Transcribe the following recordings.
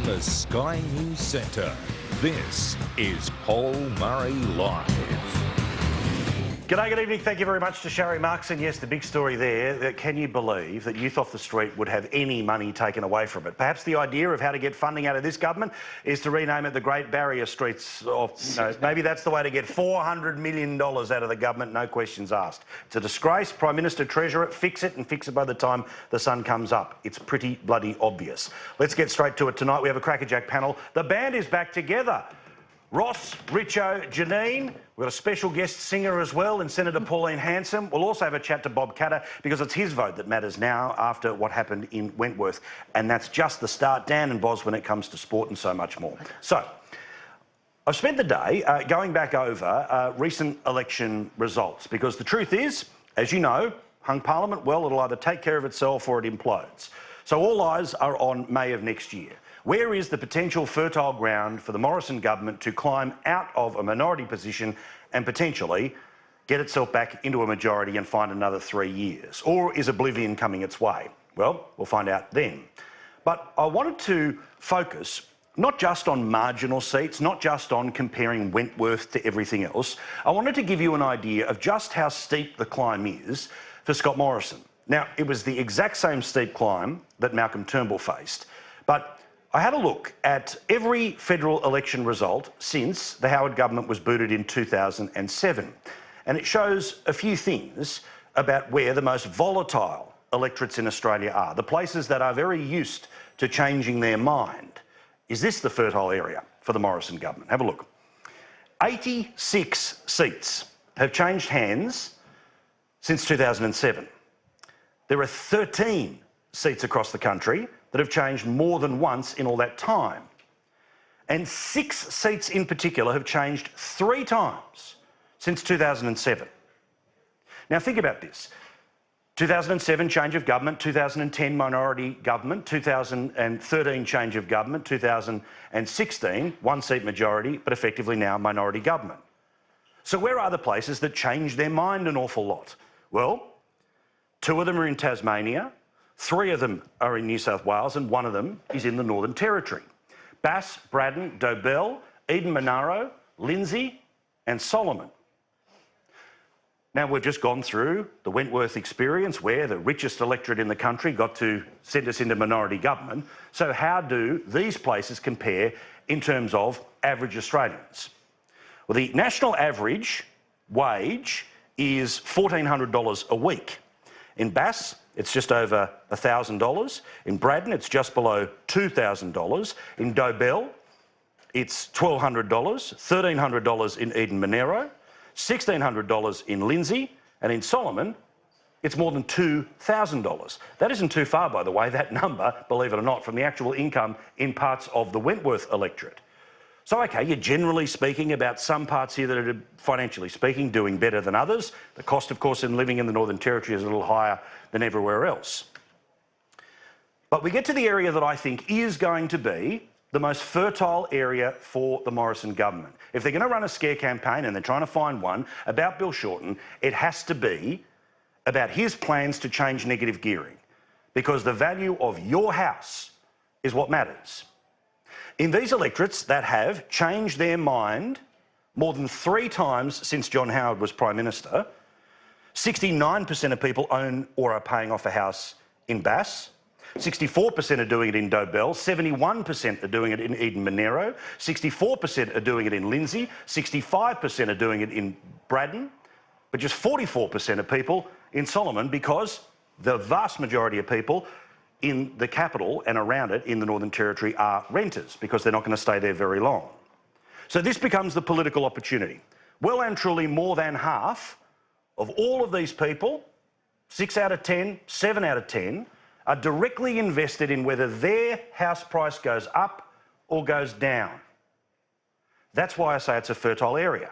from the Sky News Centre, this is Paul Murray Live. G'day, good evening. Thank you very much to Sharry Marks. And yes, the big story there, that can you believe that Youth Off the Street would have any money taken away from it? Perhaps the idea of how to get funding out of this government is to rename it the Great Barrier Streets. Maybe that's the way to get $400 million out of the government, no questions asked. It's a disgrace. Prime Minister, Treasurer, fix it and fix it by the time the sun comes up. It's pretty bloody obvious. Let's get straight to it tonight. We have a crackerjack panel. The band is back together. Ross, Richo, Janine. We've got a special guest singer as well in Senator Pauline Hanson. We'll also have a chat to Bob Katter because it's his vote that matters now after what happened in Wentworth. And that's just the start. Dan and Boz when it comes to sport and so much more. So, I've spent the day going back over recent election results because the truth is, as you know, hung Parliament, well, it'll either take care of itself or it implodes. So all eyes are on May of next year. Where is the potential fertile ground for the Morrison government to climb out of a minority position and potentially get itself back into a majority and find another 3 years? Or is oblivion coming its way? Well, we'll find out then. But I wanted to focus not just on marginal seats, not just on comparing Wentworth to everything else. I wanted to give you an idea of just how steep the climb is for Scott Morrison. Now, it was the exact same steep climb that Malcolm Turnbull faced, but I had a look at every federal election result since the Howard government was booted in 2007. And it shows a few things about where the most volatile electorates in Australia are, the places that are very used to changing their mind. Is this the fertile area for the Morrison government? Have a look. 86 seats have changed hands since 2007. There are 13 seats across the country that have changed more than once in all that time. And 6 seats in particular have changed 3 times since 2007. Now think about this. 2007 change of government, 2010 minority government, 2013 change of government, 2016 1-seat majority, but effectively now minority government. So where are the places that changed their mind an awful lot? Well, 2 of them are in Tasmania, 3 of them are in New South Wales and 1 of them is in the Northern Territory. Bass, Braddon, Dobell, Eden Monaro, Lindsay and Solomon. Now we've just gone through the Wentworth experience where the richest electorate in the country got to send us into minority government. So how do these places compare in terms of average Australians? Well, the national average wage is $1,400 a week. In Bass, it's just over $1,000. In Braddon, it's just below $2,000. In Dobell, it's $1,200, $1,300 in Eden Monaro, $1,600 in Lindsay, and in Solomon, it's more than $2,000. That isn't too far, by the way, that number, believe it or not, from the actual income in parts of the Wentworth electorate. So, OK, you're generally speaking about some parts here that are, financially speaking, doing better than others. The cost, of course, in living in the Northern Territory is a little higher than everywhere else. But we get to the area that I think is going to be the most fertile area for the Morrison government. If they're going to run a scare campaign, and they're trying to find one, about Bill Shorten, it has to be about his plans to change negative gearing, because the value of your house is what matters. In these electorates that have changed their mind more than 3 times since John Howard was Prime Minister, 69% of people own or are paying off a house in Bass, 64% are doing it in Dobell, 71% are doing it in Eden Monaro, 64% are doing it in Lindsay, 65% are doing it in Braddon, but just 44% of people in Solomon, because the vast majority of people in the capital and around it in the Northern Territory are renters because they're not going to stay there very long. So this becomes the political opportunity. Well and truly more than half of all of these people, 6 out of 10, 7 out of 10, are directly invested in whether their house price goes up or goes down. That's why I say it's a fertile area.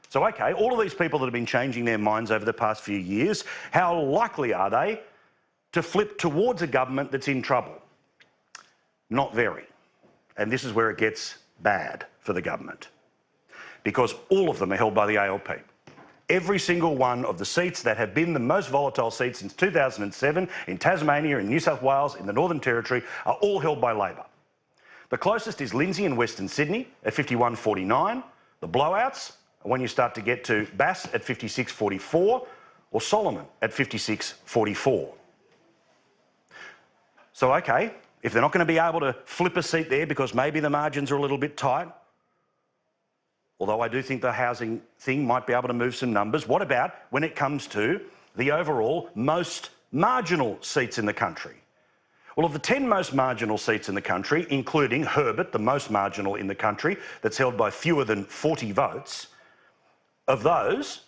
So, OK, all of these people that have been changing their minds over the past few years, how likely are they to flip towards a government that's in trouble? Not very. And this is where it gets bad for the government, because all of them are held by the ALP. Every single one of the seats that have been the most volatile seats since 2007 in Tasmania, in New South Wales, in the Northern Territory, are all held by Labor. The closest is Lindsay in Western Sydney at 51.49. The blowouts are when you start to get to Bass at 56.44 or Solomon at 56.44. So, okay, if they're not going to be able to flip a seat there because maybe the margins are a little bit tight, although I do think the housing thing might be able to move some numbers, what about when it comes to the overall most marginal seats in the country? Well, of the 10 most marginal seats in the country, including Herbert, the most marginal in the country, that's held by fewer than 40 votes, of those,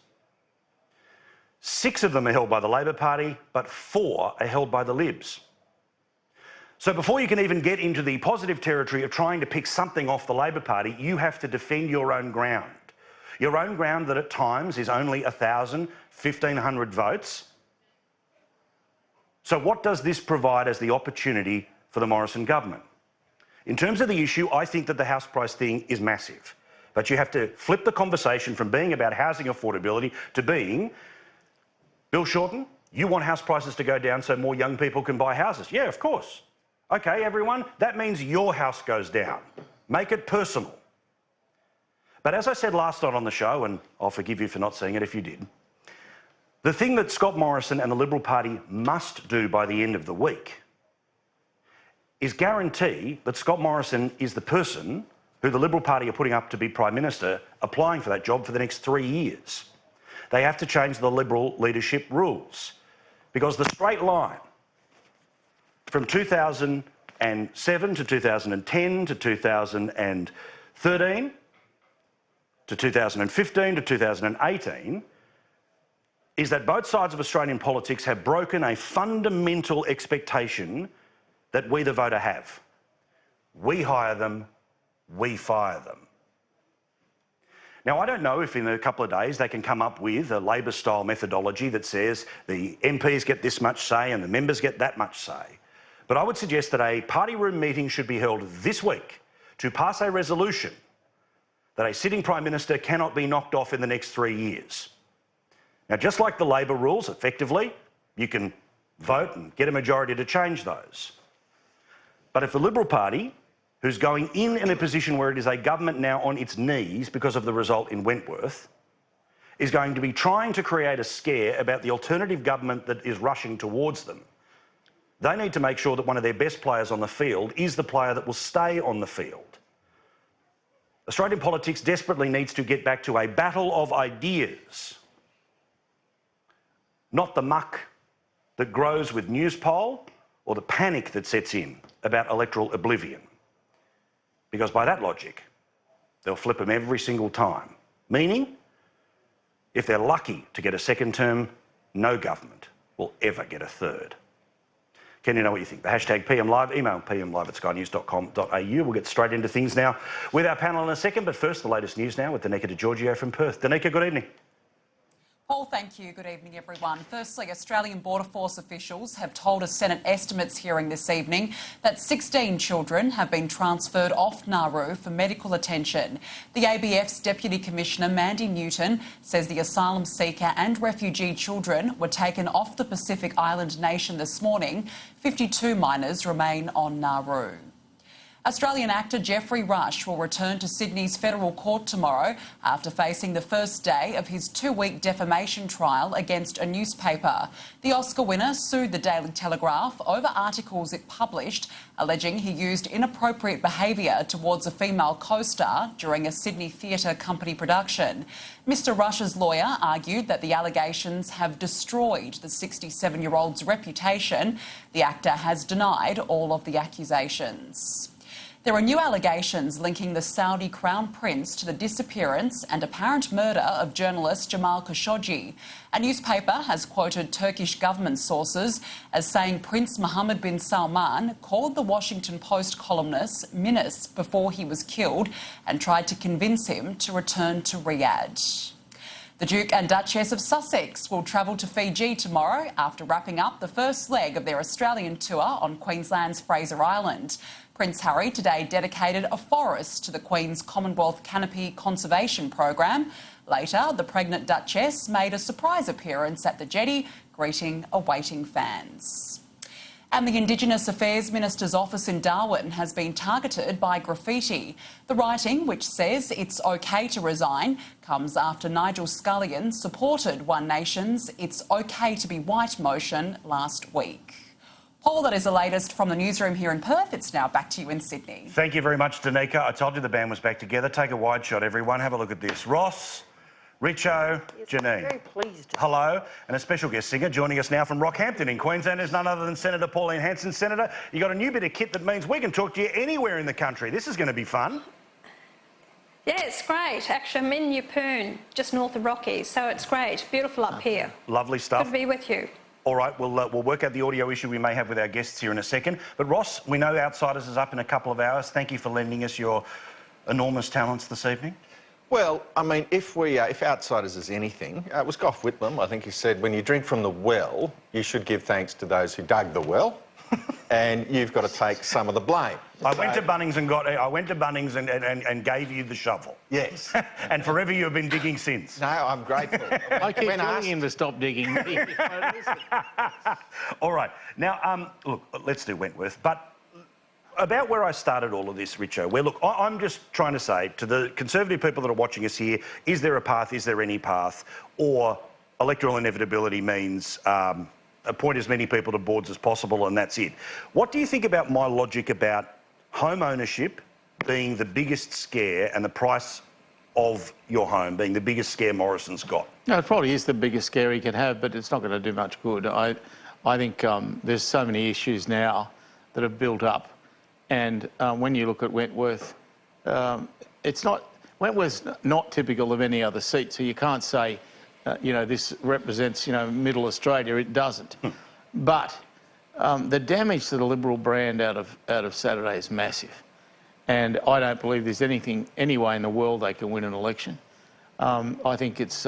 6 of them are held by the Labor Party, but 4 are held by the Libs. So before you can even get into the positive territory of trying to pick something off the Labor Party, you have to defend your own ground. Your own ground that at times is only 1,000, 1,500 votes. So what does this provide as the opportunity for the Morrison government? In terms of the issue, I think that the house price thing is massive. But you have to flip the conversation from being about housing affordability to being, Bill Shorten, you want house prices to go down so more young people can buy houses. Yeah, of course. Okay, everyone, that means your house goes down. Make it personal. But as I said last night on the show, and I'll forgive you for not seeing it if you did, the thing that Scott Morrison and the Liberal Party must do by the end of the week is guarantee that Scott Morrison is the person who the Liberal Party are putting up to be Prime Minister, applying for that job for the next 3 years. They have to change the Liberal leadership rules, because the straight line from 2007 to 2010 to 2013 to 2015 to 2018 is that both sides of Australian politics have broken a fundamental expectation that we, the voter, have. We hire them, we fire them. Now, I don't know if in a couple of days they can come up with a Labor-style methodology that says the MPs get this much say and the members get that much say. But I would suggest that a party room meeting should be held this week to pass a resolution that a sitting Prime Minister cannot be knocked off in the next 3 years. Now, just like the Labor rules, effectively, you can vote and get a majority to change those. But if the Liberal Party, who's going in a position where it is a government now on its knees because of the result in Wentworth, is going to be trying to create a scare about the alternative government that is rushing towards them, they need to make sure that one of their best players on the field is the player that will stay on the field. Australian politics desperately needs to get back to a battle of ideas, not the muck that grows with news poll or the panic that sets in about electoral oblivion. Because by that logic, they'll flip them every single time. Meaning, if they're lucky to get a second term, no government will ever get a third. Can you know what you think? The hashtag PMLive, email pmlive@skynews.com.au. We'll get straight into things now with our panel in a second, but first the latest news now with Danica DiGiorgio from Perth. Danica, good evening. Paul, thank you. Good evening, everyone. Firstly, Australian Border Force officials have told a Senate estimates hearing this evening that 16 children have been transferred off Nauru for medical attention. The ABF's Deputy Commissioner, Mandy Newton, says the asylum seeker and refugee children were taken off the Pacific Island nation this morning. 52 minors remain on Nauru. Australian actor Geoffrey Rush will return to Sydney's federal court tomorrow after facing the first day of his 2-week defamation trial against a newspaper. The Oscar winner sued the Daily Telegraph over articles it published alleging he used inappropriate behaviour towards a female co-star during a Sydney theatre company production. Mr Rush's lawyer argued that the allegations have destroyed the 67-year-old's reputation. The actor has denied all of the accusations. There are new allegations linking the Saudi Crown Prince to the disappearance and apparent murder of journalist Jamal Khashoggi. A newspaper has quoted Turkish government sources as saying Prince Mohammed bin Salman called the Washington Post columnist minutes before he was killed and tried to convince him to return to Riyadh. The Duke and Duchess of Sussex will travel to Fiji tomorrow after wrapping up the first leg of their Australian tour on Queensland's Fraser Island. Prince Harry today dedicated a forest to the Queen's Commonwealth Canopy Conservation Program. Later, the pregnant Duchess made a surprise appearance at the jetty, greeting awaiting fans. And the Indigenous Affairs Minister's office in Darwin has been targeted by graffiti. The writing, which says it's okay to resign, comes after Nigel Scullion supported One Nation's It's OK to Be White motion last week. Paul, that is the latest from the newsroom here in Perth. It's now back to you in Sydney. Thank you very much, Danica. I told you the band was back together. Take a wide shot, everyone. Have a look at this. Ross, Richo, Yes, Janine. I'm very pleased. Hello, and a special guest singer joining us now from Rockhampton in Queensland is none other than Senator Pauline Hanson. Senator, you got a new bit of kit that means we can talk to you anywhere in the country. This is going to be fun. Yeah, it's great. Actually, I'm in Yeppoon, just north of Rocky, so it's great. Beautiful up here. Lovely Good stuff. to be with you. All right, we'll work out the audio issue we may have with our guests here in a second. But Ross, we know Outsiders is up in a couple of hours. Thank you for lending us your enormous talents this evening. Well, I mean, if Outsiders is anything, it was Gough Whitlam, I think he said, when you drink from the well, you should give thanks to those who dug the well, and you've got to take some of the blame. I went to Bunnings and gave you the shovel. Yes. And forever you have been digging since. No, I'm grateful. I keep telling him to stop digging. All right. Now, look, let's do Wentworth. But about where I started all of this, Richo, where, look, I'm just trying to say to the Conservative people that are watching us here, is there a path, is there any path, or electoral inevitability means appoint as many people to boards as possible and that's it. What do you think about my logic about home ownership being the biggest scare and the price of your home being the biggest scare Morrison's got? No, it probably is the biggest scare he can have, but it's not going to do much good. I think there's so many issues now that have built up. And when you look at Wentworth, Wentworth's not typical of any other seat, so you can't say, this represents, middle Australia. It doesn't. But the damage to the Liberal brand out of Saturday is massive. And I don't believe there's any way in the world they can win an election. I think it's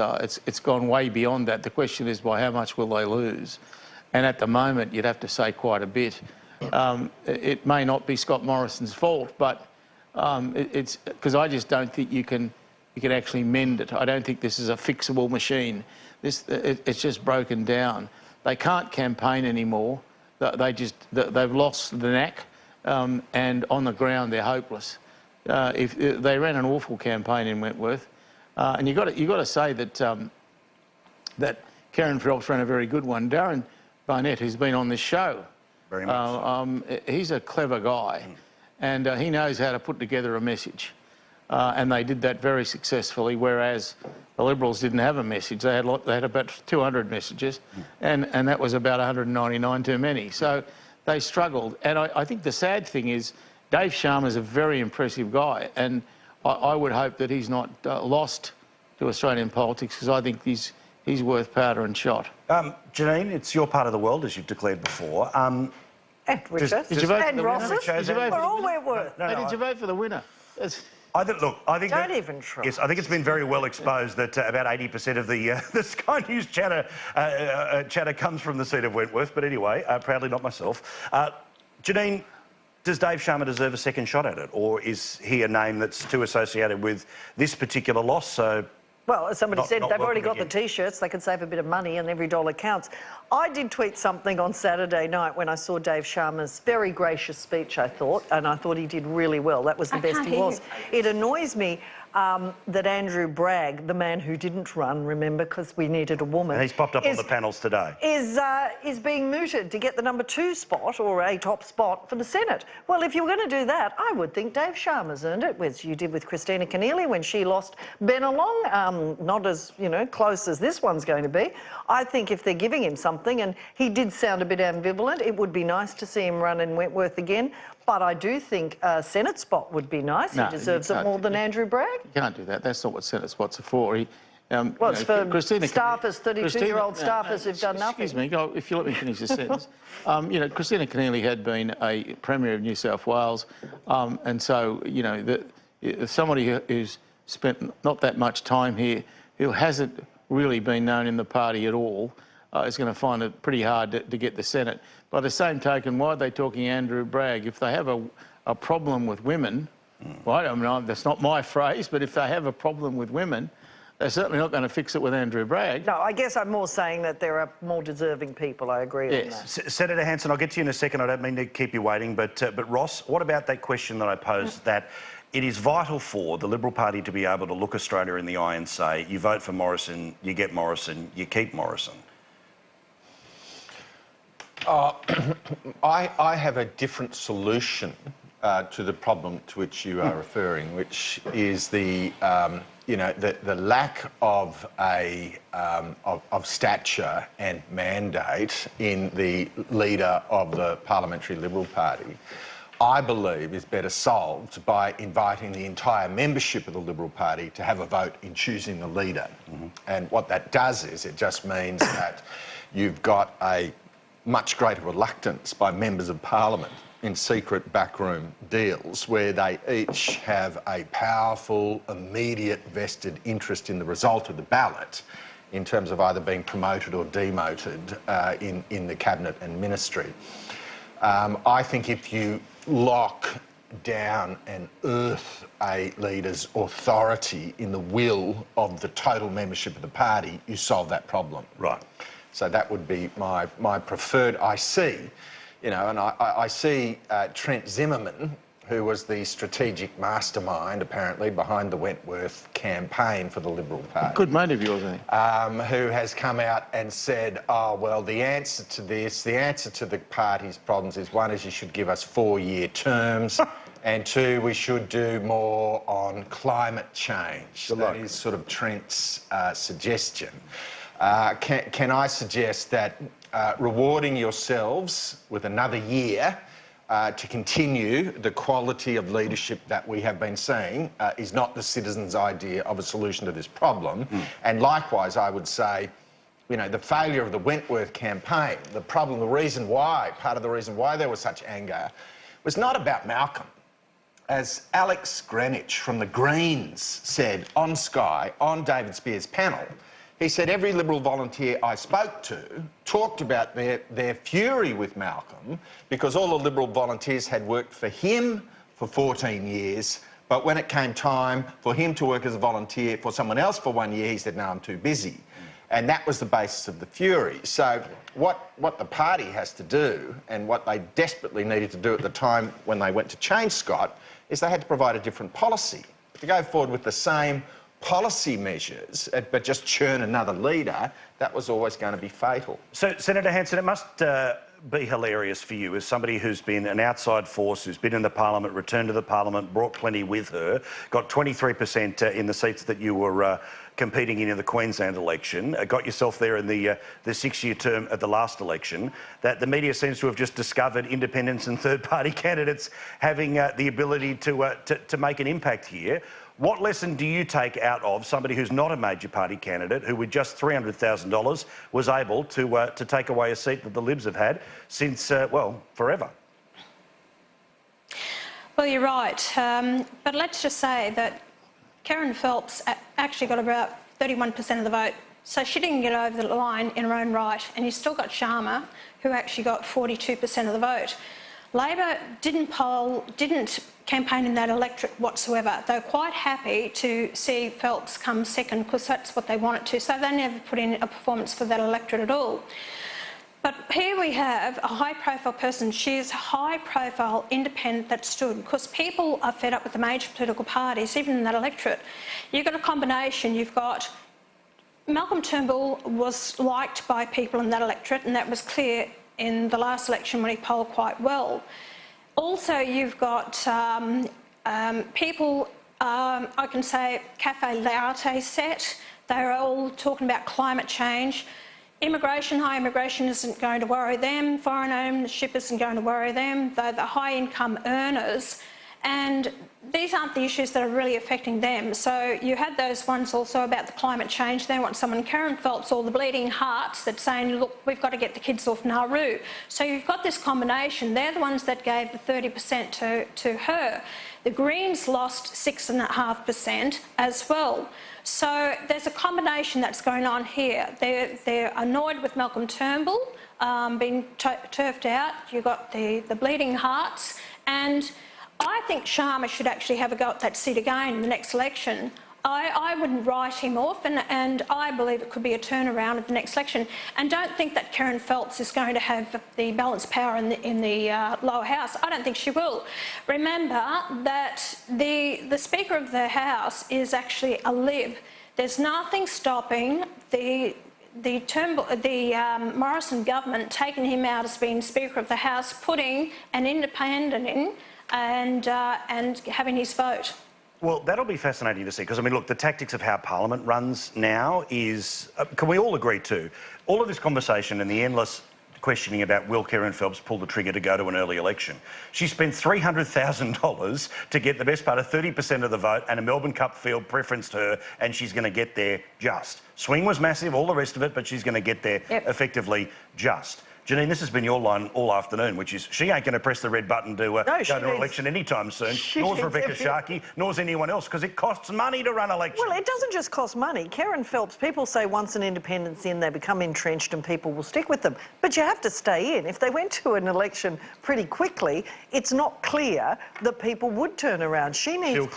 gone way beyond that. The question is, by how much will they lose? And at the moment, you'd have to say quite a bit. It may not be Scott Morrison's fault, but it's because I just don't think you can actually mend it. I don't think this is a fixable machine. It's just broken down. They can't campaign anymore. They've lost the knack, and on the ground they're hopeless. If they ran an awful campaign in Wentworth, and you got to say that that Karen Phelps ran a very good one. Darren Barnett, who's been on this show. Very much so. He's a clever guy, and he knows how to put together a message. And they did that very successfully, whereas the Liberals didn't have a message. They had about 200 messages, and that was about 199 too many. So they struggled. And I think the sad thing is Dave Sharma's a very impressive guy, and I would hope that he's not lost to Australian politics, because I think he's worth powder and shot. Janine, it's your part of the world, as you've declared before. And Richard. Did you vote for and the winner? Ross's. Did you vote for We're the all winner? Wentworth. Did you vote for the winner? I think Don't even try. Yes, I think it's been very well exposed that about 80% of the Sky News chatter comes from the seat of Wentworth. But anyway, proudly not myself. Janine, does Dave Sharma deserve a second shot at it, or is he a name that's too associated with this particular loss? So. Well, as somebody said, not they've already welcome got the T-shirts. They can save a bit of money and every dollar counts. I did tweet something on Saturday night when I saw Dave Sharma's very gracious speech, I thought, and I thought he did really well. That was the best he was. It annoys me that Andrew Bragg, the man who didn't run, remember, because we needed a woman... And he's popped up on the panels today. ...is being mooted to get the number 2 spot, or a top spot, for the Senate. Well, if you were going to do that, I would think Dave Sharma's earned it, as you did with Christina Keneally when she lost Bennelong. Not as, close as this one's going to be. I think if they're giving him something, and he did sound a bit ambivalent, it would be nice to see him run in Wentworth again. But I do think a Senate spot would be nice. No, he deserves it more than Andrew Bragg. You can't do that. That's not what Senate spots are for. It's for staffers, 32-year-old staffers who've done nothing. Excuse me, if you let me finish the sentence. Christina Keneally had been a Premier of New South Wales, and so, somebody who's spent not that much time here, who hasn't really been known in the party at all, is going to find it pretty hard to get the Senate. By the same token, why are they talking Andrew Bragg? If they have a problem with women, well, I don't know, that's not my phrase, but if they have a problem with women, They're certainly not going to fix it with Andrew Bragg. No, I guess I'm more saying that there are more deserving people. I agree on that. Senator Hanson, I'll get to you in a second. I don't mean to keep you waiting, but Ross, what about that question that I posed, that it is vital for the Liberal Party to be able to look Australia in the eye and say, you vote for Morrison, you get Morrison, you keep Morrison? I have a different solution to the problem to which you are referring, which is the lack of of stature and mandate in the leader of the Parliamentary Liberal Party. I believe is better solved by inviting the entire membership of the Liberal Party to have a vote in choosing the leader. And what that does is it just means that you've got a much greater reluctance by members of Parliament in secret backroom deals where they each have a powerful, immediate vested interest in the result of the ballot in terms of either being promoted or demoted in the cabinet and ministry. I think if you lock down and earth a leader's authority in the will of the total membership of the party, you solve that problem. Right. So that would be my preferred. I see, and I see Trent Zimmerman, who was the strategic mastermind, apparently, behind the Wentworth campaign for the Liberal Party. Good mate of yours, isn't he? Who has come out and said, oh, well, the answer to the party's problems is, one, is you should give us 4-year terms, and 2, we should do more on climate change. That is sort of Trent's suggestion. Can I suggest that rewarding yourselves with another year to continue the quality of leadership that we have been seeing is not the citizens' idea of a solution to this problem. And likewise, I would say, the failure of the Wentworth campaign, part of the reason why there was such anger was not about Malcolm. As Alex Greenwich from the Greens said on Sky, on David Spear's panel, he said every Liberal volunteer I spoke to talked about their fury with Malcolm because all the Liberal volunteers had worked for him for 14 years, but when it came time for him to work as a volunteer for someone else for 1 year, he said, no, I'm too busy. And that was the basis of the fury. So what the party has to do, and what they desperately needed to do at the time when they went to change Scott, is they had to provide a different policy. To go forward with the same policy measures, but just churn another leader, that was always going to be fatal. So, Senator Hanson, it must be hilarious for you as somebody who's been an outside force, who's been in the Parliament, returned to the Parliament, brought plenty with her, got 23% in the seats that you were competing in the Queensland election, got yourself there in the 6-year term at the last election, that the media seems to have just discovered independents and third-party candidates having the ability to make an impact here. What lesson do you take out of somebody who's not a major party candidate, who with just $300,000 was able to take away a seat that the Libs have had since, forever? Well, you're right. But let's just say that Karen Phelps actually got about 31% of the vote. So she didn't get over the line in her own right. And you still got Sharma, who actually got 42% of the vote. Labor didn't campaign in that electorate whatsoever. They were quite happy to see Phelps come second because that's what they wanted to. So they never put in a performance for that electorate at all. But here we have a high-profile person. She is a high-profile independent that stood because people are fed up with the major political parties, even in that electorate. You've got a combination. You've got Malcolm Turnbull was liked by people in that electorate, and that was clear in the last election when he polled quite well. Also, you've got people, I can say, cafe latte set. They're all talking about climate change. Immigration, high immigration isn't going to worry them. Foreign ownership isn't going to worry them. They're the high-income earners. And these aren't the issues that are really affecting them. So you had those ones also about the climate change. They want someone, Karen Phelps, or the bleeding hearts that's saying, look, we've got to get the kids off Nauru. So you've got this combination. They're the ones that gave the 30% to her. The Greens lost 6.5% as well. So there's a combination that's going on here. They're annoyed with Malcolm Turnbull being turfed out. You've got the bleeding hearts. And I think Sharma should actually have a go at that seat again in the next election. I wouldn't write him off, and I believe it could be a turnaround of the next election. And don't think that Karen Phelps is going to have the balanced power in the lower house. I don't think she will. Remember that the Speaker of the House is actually a Lib. There's nothing stopping the Morrison government taking him out as being Speaker of the House, putting an independent in, and having his vote. Well, that'll be fascinating to see, because, I mean, look, the tactics of how Parliament runs now is, can we all agree to, all of this conversation and the endless questioning about will Karen Phelps pull the trigger to go to an early election. She spent $300,000 to get the best part of 30% of the vote and a Melbourne Cup field preferenced her, and she's going to get there just. Swing was massive, all the rest of it, but she's going to get there effectively just. Janine, this has been your line all afternoon, which is she ain't going to press the red button to go to an election anytime soon, nor's Rebecca Sharkey, nor's anyone else, because it costs money to run elections. Well, it doesn't just cost money. Karen Phelps, people say once an independent's in, they become entrenched and people will stick with them. But you have to stay in. If they went to an election pretty quickly, it's not clear that people would turn around. She needs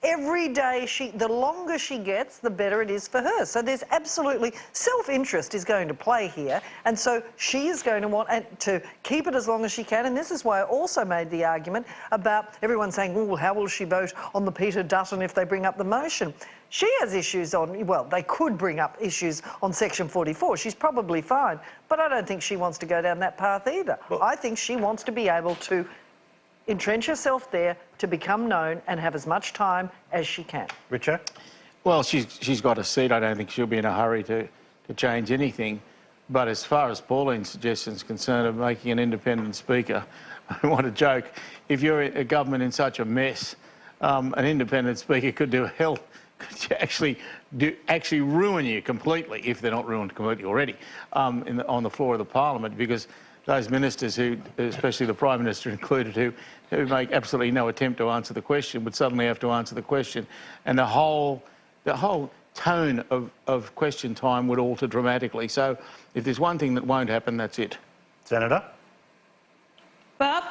every day, the longer she gets, the better it is for her. So there's absolutely, self-interest is going to play here. And so she is going to want to keep it as long as she can. And this is why I also made the argument about everyone saying, well, how will she vote on the Peter Dutton if they bring up the motion? She has issues on, well, they could bring up issues on Section 44. She's probably fine. But I don't think she wants to go down that path either. Well, I think she wants to be able to entrench herself there, to become known and have as much time as she can. Richard? Well, she's got a seat. I don't think she'll be in a hurry to change anything. But as far as Pauline's suggestion is concerned of making an independent speaker, I want to joke, if you're a government in such a mess, an independent speaker could actually ruin you completely, if they're not ruined completely already, on the floor of the Parliament, because those ministers who, especially the Prime Minister included, who make absolutely no attempt to answer the question, would suddenly have to answer the question, and the whole tone of question time would alter dramatically. So if there's one thing that won't happen, that's it. Senator? Well,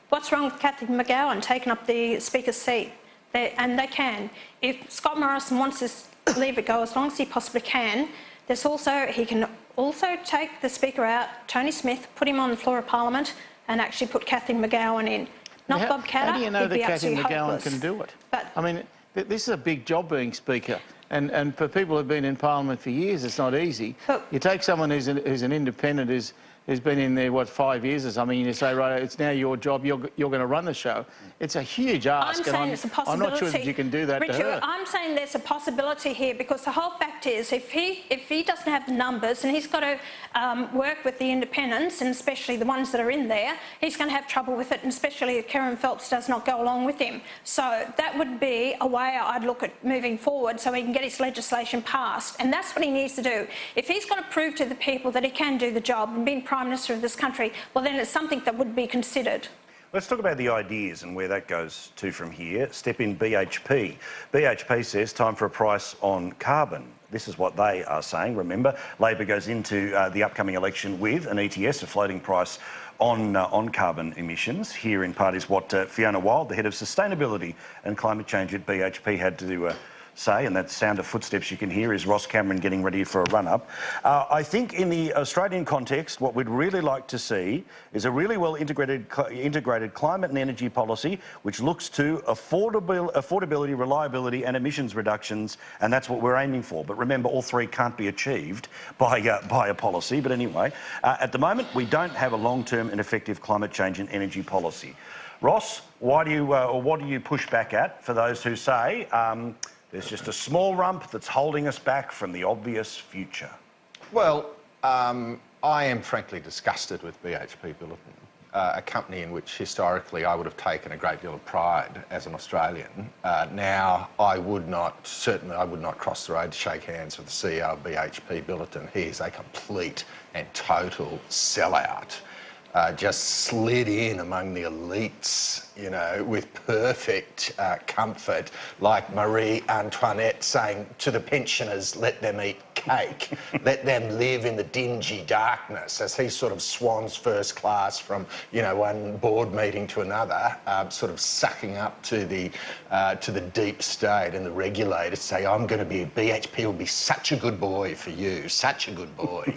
what's wrong with Cathy McGowan taking up the Speaker's seat? And they can. If Scott Morrison wants to leave it go as long as he possibly can, he can also take the Speaker out, Tony Smith, put him on the floor of Parliament and actually put Cathy McGowan in. Not Bob Katter. How do you know that Cathy McGowan can do it? I mean, this is a big job being Speaker, and for people who've been in Parliament for years, it's not easy. You take someone who's an independent, who's been in there, 5 years or something, and you say, right, it's now your job, you're going to run the show. It's a huge ask, I'm not sure that you can do that, Richard, to her. I'm saying there's a possibility here, because the whole fact is, if he doesn't have the numbers and he's got to work with the independents, and especially the ones that are in there, he's going to have trouble with it, and especially if Karen Phelps does not go along with him. So that would be a way I'd look at moving forward, so he can get his legislation passed, and that's what he needs to do. If he's got to prove to the people that he can do the job and being Prime Minister of this country, well, then it's something that would be considered. Let's talk about the ideas and where that goes to from here. Step in BHP. BHP says time for a price on carbon. This is what they are saying. Remember, Labor goes into the upcoming election with an ETS, a floating price on carbon emissions. Here in part is what Fiona Wild, the head of sustainability and climate change at BHP, had to say, and that sound of footsteps you can hear is Ross Cameron getting ready for a run-up. I think in the Australian context, what we'd really like to see is a really well integrated climate and energy policy which looks to affordability, reliability and emissions reductions, and that's what we're aiming for. But remember, all three can't be achieved by a policy. But anyway, at the moment, we don't have a long-term and effective climate change and energy policy. Ross, why do you, or what do you push back at for those who say there's just a small rump that's holding us back from the obvious future? Well, I am frankly disgusted with BHP Billiton, a company in which historically I would have taken a great deal of pride as an Australian. Now, I would not cross the road to shake hands with the CEO of BHP Billiton. He is a complete and total sellout. Just slid in among the elites, you know, with perfect comfort, like Marie Antoinette saying to the pensioners, let them eat cake. Let them live in the dingy darkness as he sort of swans first class from, you know, one board meeting to another, sort of sucking up to the deep state and the regulators say, I'm going to be, BHP will be such a good boy for you, such a good boy.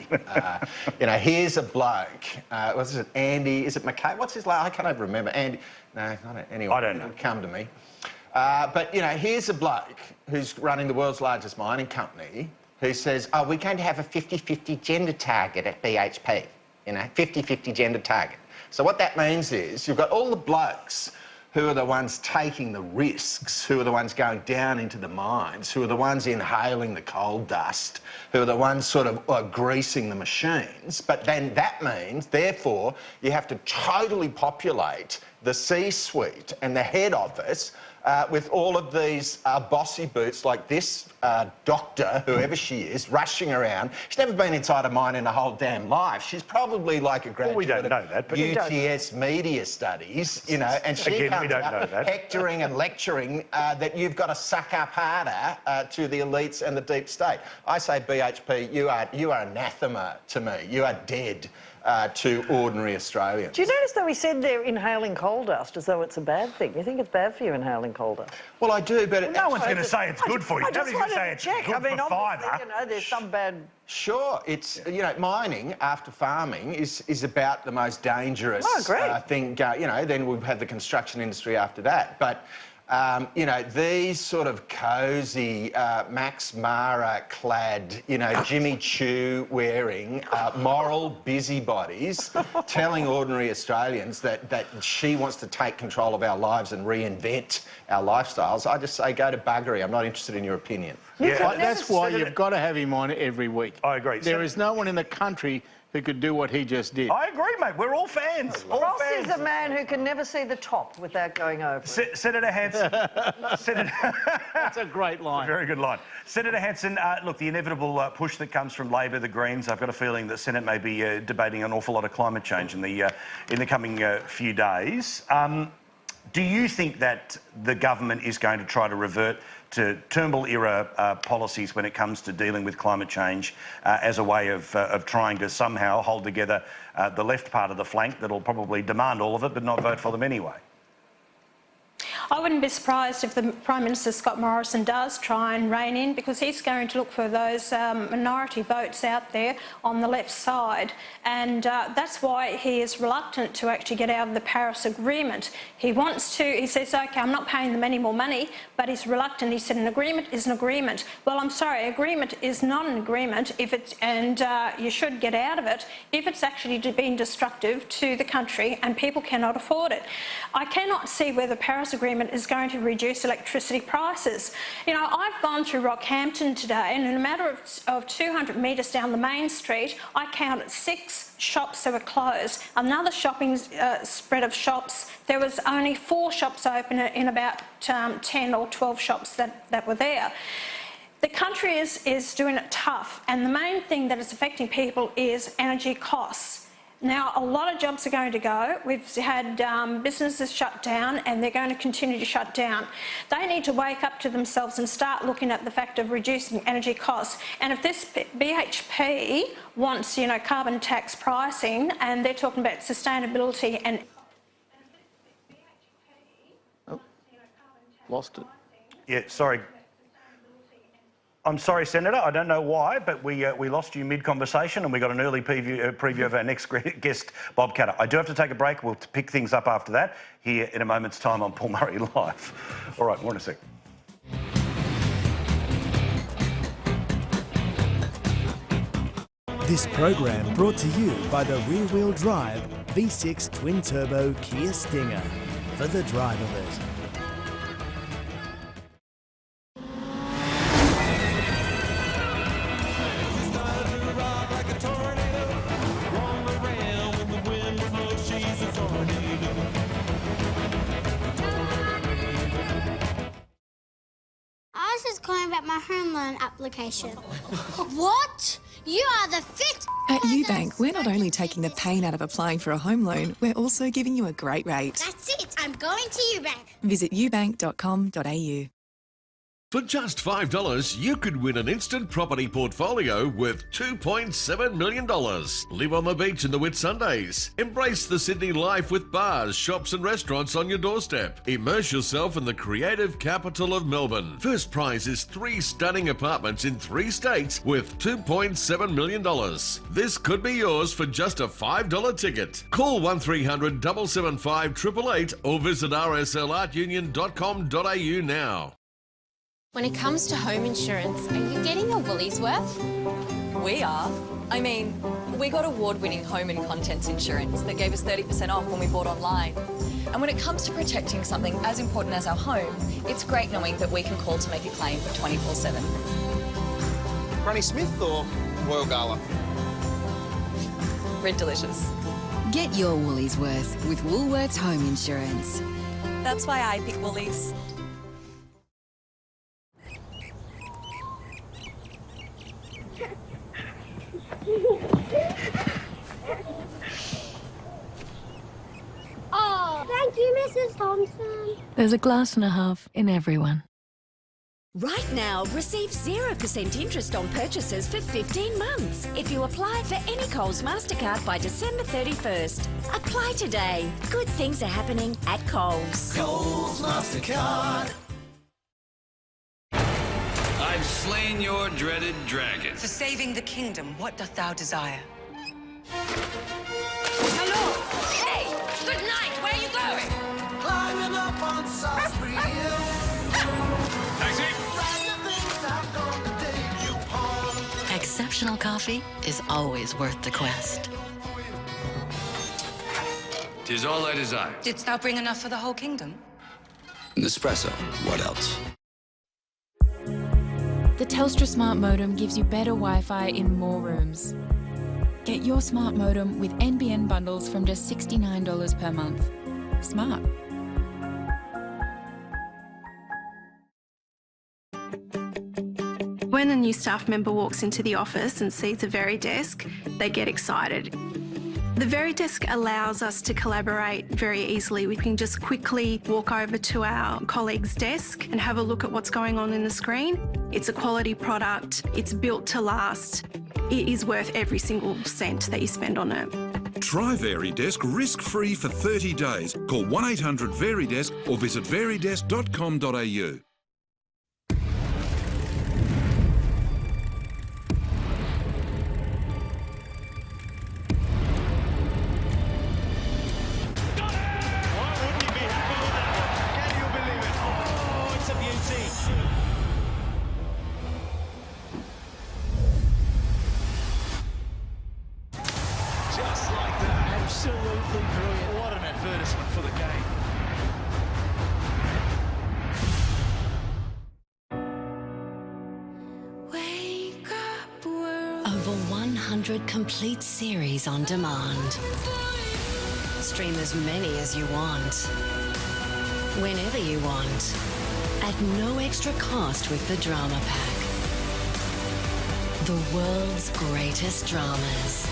You know, here's a bloke, what's it, Andy, is it McKay? What's his last? I can't even remember. Andy, no, I don't, anyway. I don't know. It'll come to me. But, you know, here's a bloke who's running the world's largest mining company who says, oh, we're going to have a 50-50 gender target at BHP, you know, 50-50 gender target. So what that means is you've got all the blokes who are the ones taking the risks, who are the ones going down into the mines, who are the ones inhaling the coal dust, who are the ones sort of greasing the machines. But then that means, therefore, you have to totally populate the C-suite and the head office with all of these bossy boots like this doctor, whoever she is, rushing around. She's never been inside a mine in her whole damn life. She's probably like a graduate we don't know that, of but UTS media studies, you know, and she comes out hectoring and lecturing that you've got to suck up harder to the elites and the deep state. I say, BHP, you are anathema to me. You are dead to ordinary Australians. Do you notice that we said they're inhaling coal dust as though it's a bad thing? You think it's bad for you inhaling coal dust? Well, I do, but... No one's going to say it's good for you. I just Nobody's going to say wanted it's to check. good I mean, for obviously, fibre. you know, there's some bad... Sure, it's, you know, mining after farming is about the most dangerous thing. You know, then we've had the construction industry after that. But, you know, these sort of cosy, Max Mara-clad, you know, Jimmy Choo wearing moral busybodies telling ordinary Australians that she wants to take control of our lives and reinvent our lifestyles, I just say go to buggery. I'm not interested in your opinion. Yeah, that's why you've got to have him on every week. I agree. There is no one in the country who could do what he just did. I agree, mate. We're all fans. Ross is a man who can never see the top without going over. Senator Hanson. That's a great line. Very good line. Senator Hanson, look, the inevitable push that comes from Labor, the Greens, I've got a feeling the Senate may be debating an awful lot of climate change in the coming few days. Do you think that the government is going to try to revert to Turnbull-era policies when it comes to dealing with climate change as a way of trying to somehow hold together the left part of the flank that'll probably demand all of it but not vote for them anyway? I wouldn't be surprised if the Prime Minister Scott Morrison does try and rein in, because he's going to look for those minority votes out there on the left side, and that's why he is reluctant to actually get out of the Paris Agreement. He says, OK, I'm not paying them any more money, but he's reluctant. He said an agreement is an agreement. Well, I'm sorry, agreement is not an agreement and you should get out of it if it's actually been destructive to the country and people cannot afford it. I cannot see where the Paris Agreement is going to reduce electricity prices. You know, I've gone through Rockhampton today, and in a matter of 200 metres down the main street, I counted 6 shops that were closed. Another shopping spread of shops, there was only 4 shops open in about 10 or 12 shops that were there. The country is doing it tough, and the main thing that is affecting people is energy costs. Now, a lot of jobs are going to go. We've had businesses shut down, and they're going to continue to shut down. They need to wake up to themselves and start looking at the fact of reducing energy costs. And if this BHP wants, you know, carbon tax pricing, and they're talking about sustainability and... Oh, lost it. Yeah, sorry. I'm sorry, Senator, I don't know why, but we lost you mid-conversation, and we got an early preview of our next guest, Bob Catter. I do have to take a break. We'll pick things up after that here in a moment's time on Paul Murray Live. All right, more in a sec. This program brought to you by the rear-wheel drive V6 twin-turbo Kia Stinger. For the drive of it. I was just calling about my home loan application. What? You are the fit. At UBank, we're not only taking the pain out of applying for a home loan, we're also giving you a great rate. That's it. I'm going to UBank. Visit ubank.com.au. For just $5, you could win an instant property portfolio worth $2.7 million. Live on the beach in the Whitsundays. Embrace the Sydney life with bars, shops and restaurants on your doorstep. Immerse yourself in the creative capital of Melbourne. First prize is 3 stunning apartments in 3 states worth $2.7 million. This could be yours for just a $5 ticket. Call 1300 775 888 or visit rslartunion.com.au now. When it comes to home insurance, are you getting your Woolies worth? We are. I mean, we got award-winning home and contents insurance that gave us 30% off when we bought online. And when it comes to protecting something as important as our home, it's great knowing that we can call to make a claim 24/7. Granny Smith or Royal Gala? Red Delicious. Get your Woolies worth with Woolworths Home Insurance. That's why I pick Woolies. Oh, thank you, Mrs. Thompson. There's a glass and a half in everyone. Right now, receive 0% interest on purchases for 15 months if you apply for any Coles MasterCard by December 31st. Apply today. Good things are happening at Coles. Coles MasterCard. I've slain your dreaded dragon. For saving the kingdom, what doth thou desire? Hello! Hey! Good night! Where are you going? Climbing up on Salisbury Hill. Taxi! Exceptional coffee is always worth the quest. 'Tis all I desire. Didst thou bring enough for the whole kingdom? Nespresso. What else? The Telstra Smart Modem gives you better Wi-Fi in more rooms. Get your smart modem with NBN bundles from just $69 per month. Smart. When a new staff member walks into the office and sees a Very Desk, they get excited. The Very Desk allows us to collaborate very easily. We can just quickly walk over to our colleague's desk and have a look at what's going on in the screen. It's a quality product. It's built to last. It is worth every single cent that you spend on it. Try VeriDesk risk-free for 30 days. Call 1-800-VERIDESK or visit veridesk.com.au. Just like that. Absolutely brilliant. What an advertisement for the game. Over 100 complete series on demand. Stream as many as you want. Whenever you want. At no extra cost with the Drama Pack. The world's greatest dramas.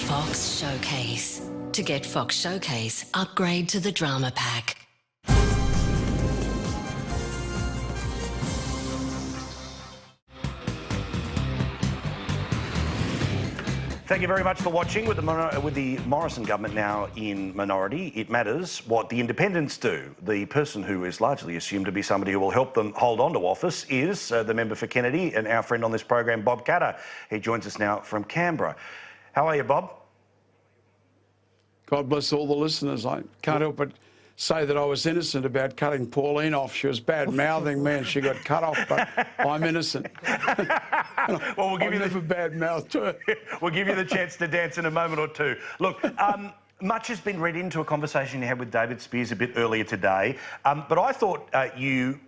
Fox Showcase. To get Fox Showcase, upgrade to the Drama Pack. Thank you very much for watching. With the Morrison government now in minority, it matters what the independents do. The person who is largely assumed to be somebody who will help them hold on to office is the member for Kennedy and our friend on this program, Bob Katter. He joins us now from Canberra. How are you, Bob? God bless all the listeners. I can't help but say that I was innocent about cutting Pauline off. She was bad-mouthing me and she got cut off, but I'm innocent. Well, we'll give you never bad-mouthed her. We'll give you the chance to dance in a moment or two. Look, much has been read into a conversation you had with David Spears a bit earlier today, but I thought you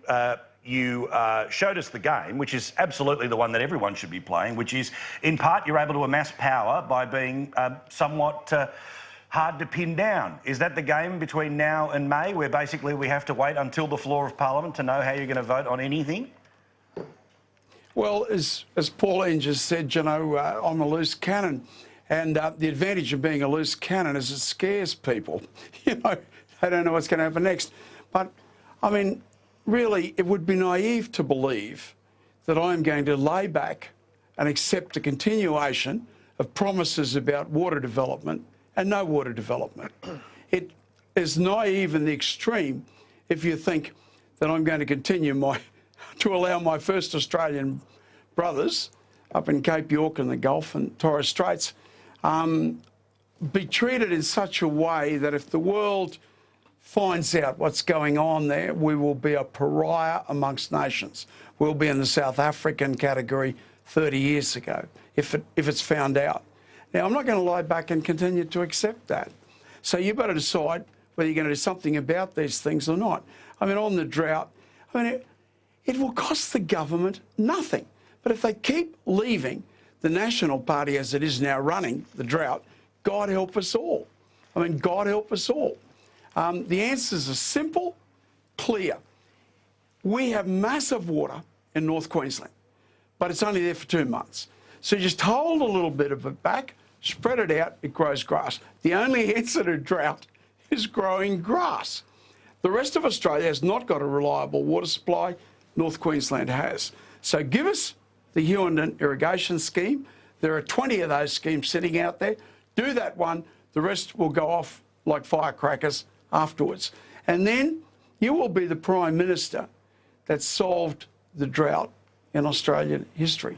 showed us the game, which is absolutely the one that everyone should be playing, which is, in part, you're able to amass power by being somewhat hard to pin down. Is that the game between now and May, where basically we have to wait until the floor of Parliament to know how you're going to vote on anything? Well, as Pauline just said, you know, I'm a loose cannon. And the advantage of being a loose cannon is it scares people. You know, they don't know what's going to happen next. But, I mean, really, it would be naive to believe that I'm going to lay back and accept a continuation of promises about water development and no water development. It is naive in the extreme if you think that I'm going to continue to allow my first Australian brothers up in Cape York and the Gulf and Torres Straits be treated in such a way that if the world finds out what's going on there, we will be a pariah amongst nations. We'll be in the South African category 30 years ago if it's found out. Now, I'm not going to lie back and continue to accept that. So you've got to decide whether you're going to do something about these things or not. I mean, on the drought, I mean, it will cost the government nothing. But if they keep leaving the National Party as it is now running the drought, God help us all. I mean, God help us all. The answers are simple, clear. We have massive water in North Queensland, but it's only there for 2 months. So you just hold a little bit of it back, spread it out, it grows grass. The only answer to drought is growing grass. The rest of Australia has not got a reliable water supply. North Queensland has. So give us the Hughenden irrigation scheme. There are 20 of those schemes sitting out there. Do that one. The rest will go off like firecrackers afterwards. And then you will be the Prime Minister that solved the drought in Australian history.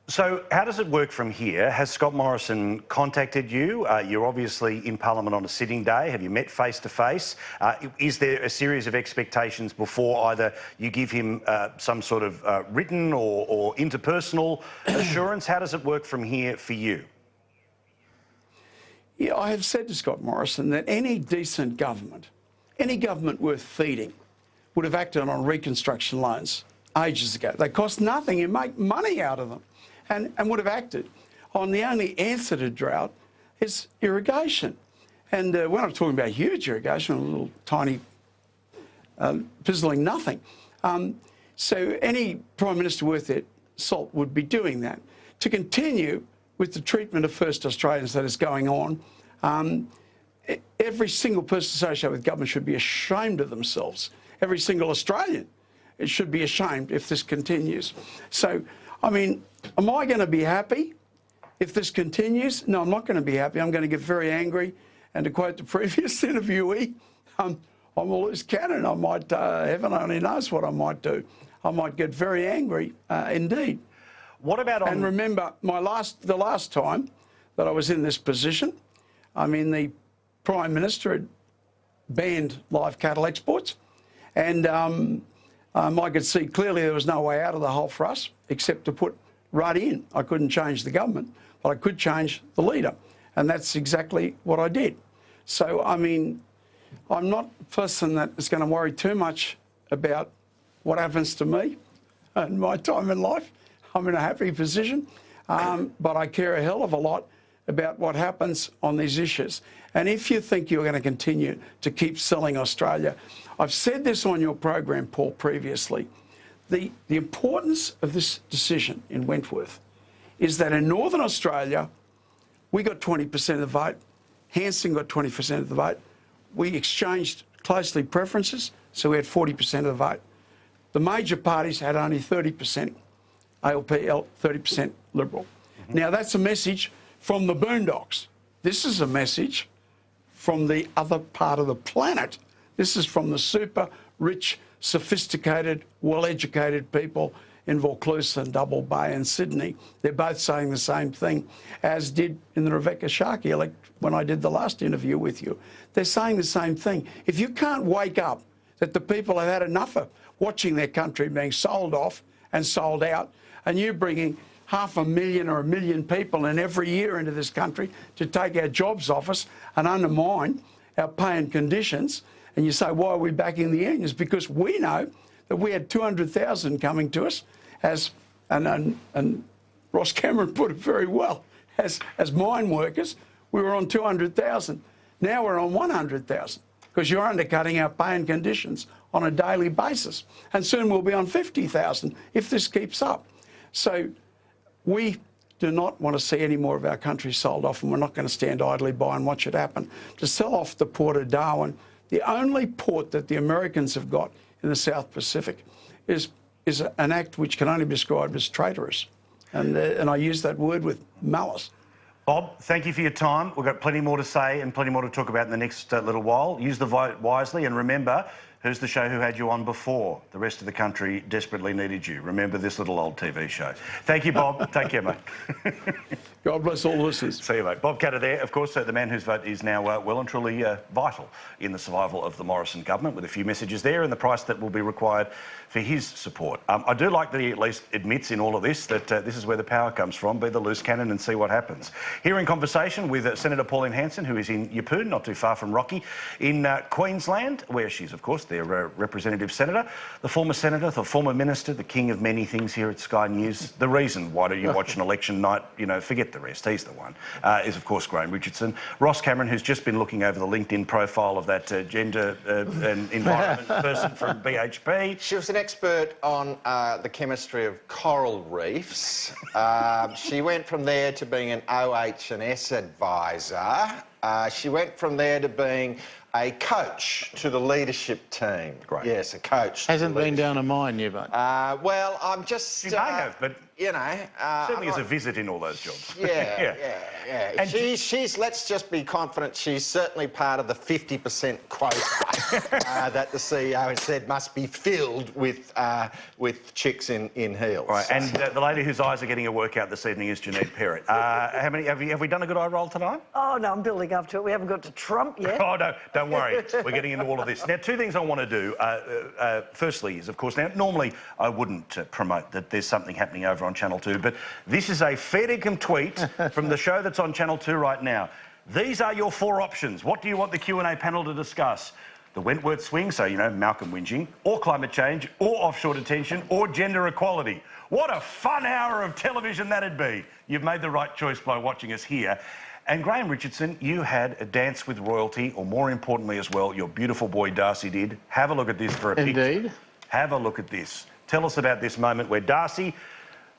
So how does it work from here? Has Scott Morrison contacted you? You're obviously in Parliament on a sitting day. Have you met face to face? Is there a series of expectations before either you give him some sort of written or interpersonal assurance? How does it work from here for you? Yeah, I have said to Scott Morrison that any decent government, any government worth feeding, would have acted on reconstruction loans ages ago. They cost nothing. You make money out of them. And would have acted on the only answer to drought is irrigation. And we're not talking about huge irrigation, a little tiny pizzling nothing. So any Prime Minister worth their salt would be doing that. To continue with the treatment of First Australians that is going on, every single person associated with government should be ashamed of themselves. Every single Australian should be ashamed if this continues. So, I mean, am I going to be happy if this continues? No, I'm not going to be happy. I'm going to get very angry. And to quote the previous interviewee, I'm a loose cannon. I might, heaven only knows what I might do. I might get very angry indeed. What about on... And remember, the last time that I was in this position, I mean, the Prime Minister had banned live cattle exports. And I could see clearly there was no way out of the hole for us except to put Rudd in. I couldn't change the government, but I could change the leader. And that's exactly what I did. So, I mean, I'm not a person that is going to worry too much about what happens to me in my time in life. I'm in a happy position, but I care a hell of a lot about what happens on these issues. And if you think you're going to continue to keep selling Australia, I've said this on your program, Paul, previously, the importance of this decision in Wentworth is that in Northern Australia, we got 20% of the vote, Hanson got 20% of the vote. We exchanged closely preferences, so we had 40% of the vote. The major parties had only 30%, ALP, 30% Liberal. Now, that's a message from the boondocks. This is a message from the other part of the planet. This is from the super rich, sophisticated, well-educated people in Vaucluse and Double Bay and Sydney. They're both saying the same thing, as did in the Rebecca Sharkey elect when I did the last interview with you. They're saying the same thing. If you can't wake up that the people have had enough of watching their country being sold off and sold out, and you're bringing 500,000 or 1 million people in every year into this country to take our jobs off us and undermine our pay and conditions, and you say, why are we backing the unions? Because we know that we had 200,000 coming to us, and Ross Cameron put it very well, as mine workers, we were on 200,000. Now we're on 100,000 because you're undercutting our pay and conditions on a daily basis. And soon we'll be on 50,000 if this keeps up. So we do not want to see any more of our country sold off, and we're not going to stand idly by and watch it happen. To sell off the Port of Darwin, The only port that the Americans have got in the South Pacific is an act which can only be described as traitorous. And I use that word with malice. Bob, thank you for your time. We've got plenty more to say and plenty more to talk about in the next little while. Use the vote wisely, and remember, who's the show who had you on before? The rest of the country desperately needed you. Remember this little old TV show. Thank you, Bob. Take care, mate. God bless all the listeners. See you, mate. Bob Catter there, of course, the man whose vote is now well and truly vital in the survival of the Morrison government, with a few messages there and the price that will be required for his support. I do like that he at least admits in all of this that this is where the power comes from. Be the loose cannon and see what happens. Here in conversation with Senator Pauline Hanson, who is in Yeppoon, not too far from Rocky, in Queensland, where she's, of course, their representative senator, the former senator, the former minister, the king of many things here at Sky News. The reason why do you watch an election night, you know, forget the rest, he's the one, is, of course, Graham Richardson. Ross Cameron, who's just been looking over the LinkedIn profile of that gender and environment person from BHP. She was an expert on the chemistry of coral reefs. She went from there to being an OH&S advisor. She went from there to being a coach to the leadership team. Great. Yes, a coach. Hasn't been down a mine yet, but. Well, I'm just. She may have, but you know, certainly as a visit in all those jobs. Yeah. And she's. Let's just be confident. She's certainly part of the 50% quota that the CEO has said must be filled with chicks in heels. Right. And the lady whose eyes are getting a workout this evening is Jeanette Perrott. How many have we done a good eye roll tonight? Oh no, I'm building up to it. We haven't got to Trump yet. Oh no, don't worry. We're getting into all of this now. Two things I want to do. Firstly, is of course now normally I wouldn't promote that there's something happening over on Channel 2, but this is a fair dinkum tweet from the show that's on Channel 2 right now. These are your four options. What do you want the Q&A panel to discuss? The Wentworth swing, so, you know, Malcolm whinging, or climate change, or offshore detention, or gender equality. What a fun hour of television that'd be. You've made the right choice by watching us here. And Graham Richardson, you had a dance with royalty, or more importantly as well, your beautiful boy Darcy did. Have a look at this for a picture. Indeed. Have a look at this. Tell us about this moment where Darcy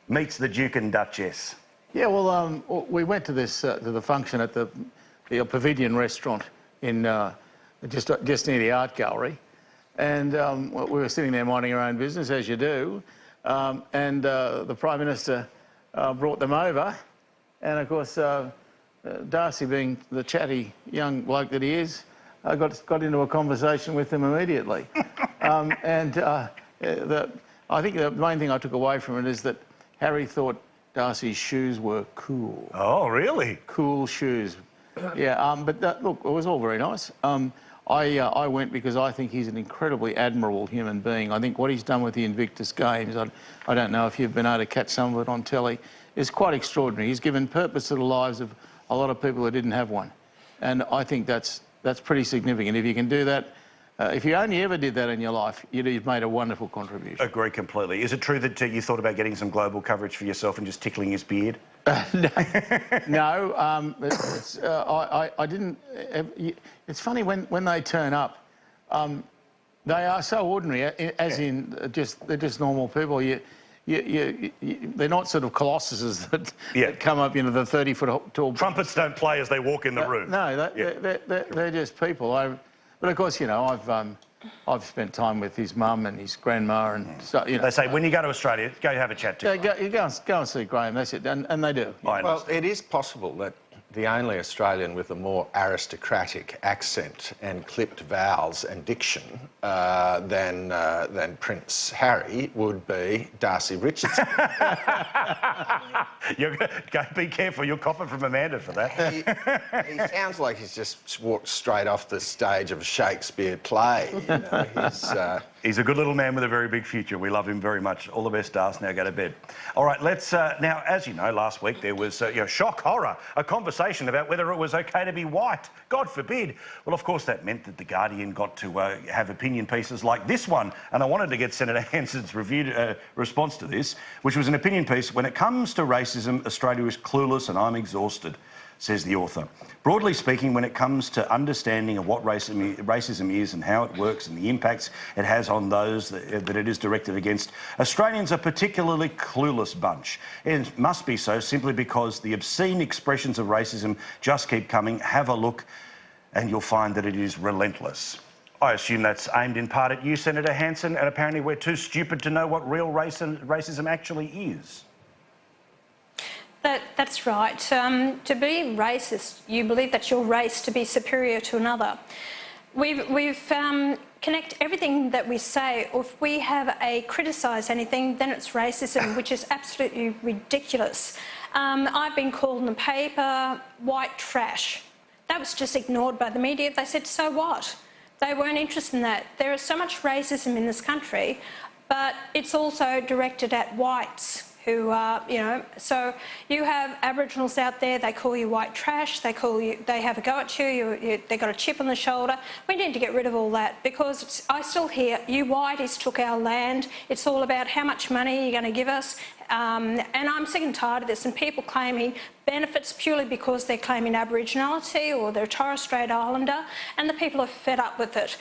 meets the Duke and Duchess. Yeah, well, we went to this to the function at the Pavilion restaurant in just near the art gallery, and we were sitting there minding our own business, as you do, and the Prime Minister brought them over, and of course Darcy, being the chatty young bloke that he is, got into a conversation with them immediately, and I think the main thing I took away from it is that Harry thought Darcy's shoes were cool. Oh, really? Cool shoes. Yeah, but look, it was all very nice. I went because I think he's an incredibly admirable human being. I think what he's done with the Invictus Games, I don't know if you've been able to catch some of it on telly, is quite extraordinary. He's given purpose to the lives of a lot of people who didn't have one. And I think that's pretty significant. If you can do that, if you only ever did that in your life, you've made a wonderful contribution. Agree completely. Is it true that you thought about getting some global coverage for yourself and just tickling his beard? No, I didn't. It's funny when they turn up, they are so ordinary, as in they're just normal people. They're not sort of colossuses that come up, you know, the 30-foot tall. Trumpets don't play as they walk in the room. No, they're just people. But of course, you know, I've spent time with his mum and his grandma, and so, you know. They say when you go to Australia, go have a chat to him. You go and see Graham. That's it, and they do. Well, it is possible that the only Australian with a more aristocratic accent and clipped vowels and diction than Prince Harry would be Darcy Richardson. Be careful, you'll cop it from Amanda for that. He sounds like he's just walked straight off the stage of a Shakespeare play. You know, he's a good little man with a very big future. We love him very much. All the best, Darcy. Now go to bed. All right, let's... now, as you know, last week there was, shock horror, a conversation about whether it was okay to be white. God forbid. Well, of course, that meant that The Guardian got to have opinion pieces like this one, and I wanted to get Senator Hanson's response to this, which was an opinion piece. When it comes to racism, Australia is clueless and I'm exhausted, says the author. Broadly speaking, when it comes to understanding of what racism is and how it works and the impacts it has on those that it is directed against, Australians are a particularly clueless bunch. It must be so simply because the obscene expressions of racism just keep coming. Have a look and you'll find that it is relentless. I assume that's aimed in part at you, Senator Hanson, and apparently we're too stupid to know what real racism actually is. That's right. To be racist, you believe that your race to be superior to another. We've connect everything that we say, or if we have criticise anything, then it's racism, which is absolutely ridiculous. I've been called in the paper white trash. That was just ignored by the media. They said, so what? They weren't interested in that. There is so much racism in this country, but it's also directed at whites who are, so you have Aboriginals out there, they call you white trash, they have a go at you, they got a chip on the shoulder. We need to get rid of all that, because I still hear, you whiteys took our land, it's all about how much money you're going to give us, and I'm sick and tired of this, and people claiming benefits purely because they're claiming Aboriginality or they're a Torres Strait Islander, and the people are fed up with it.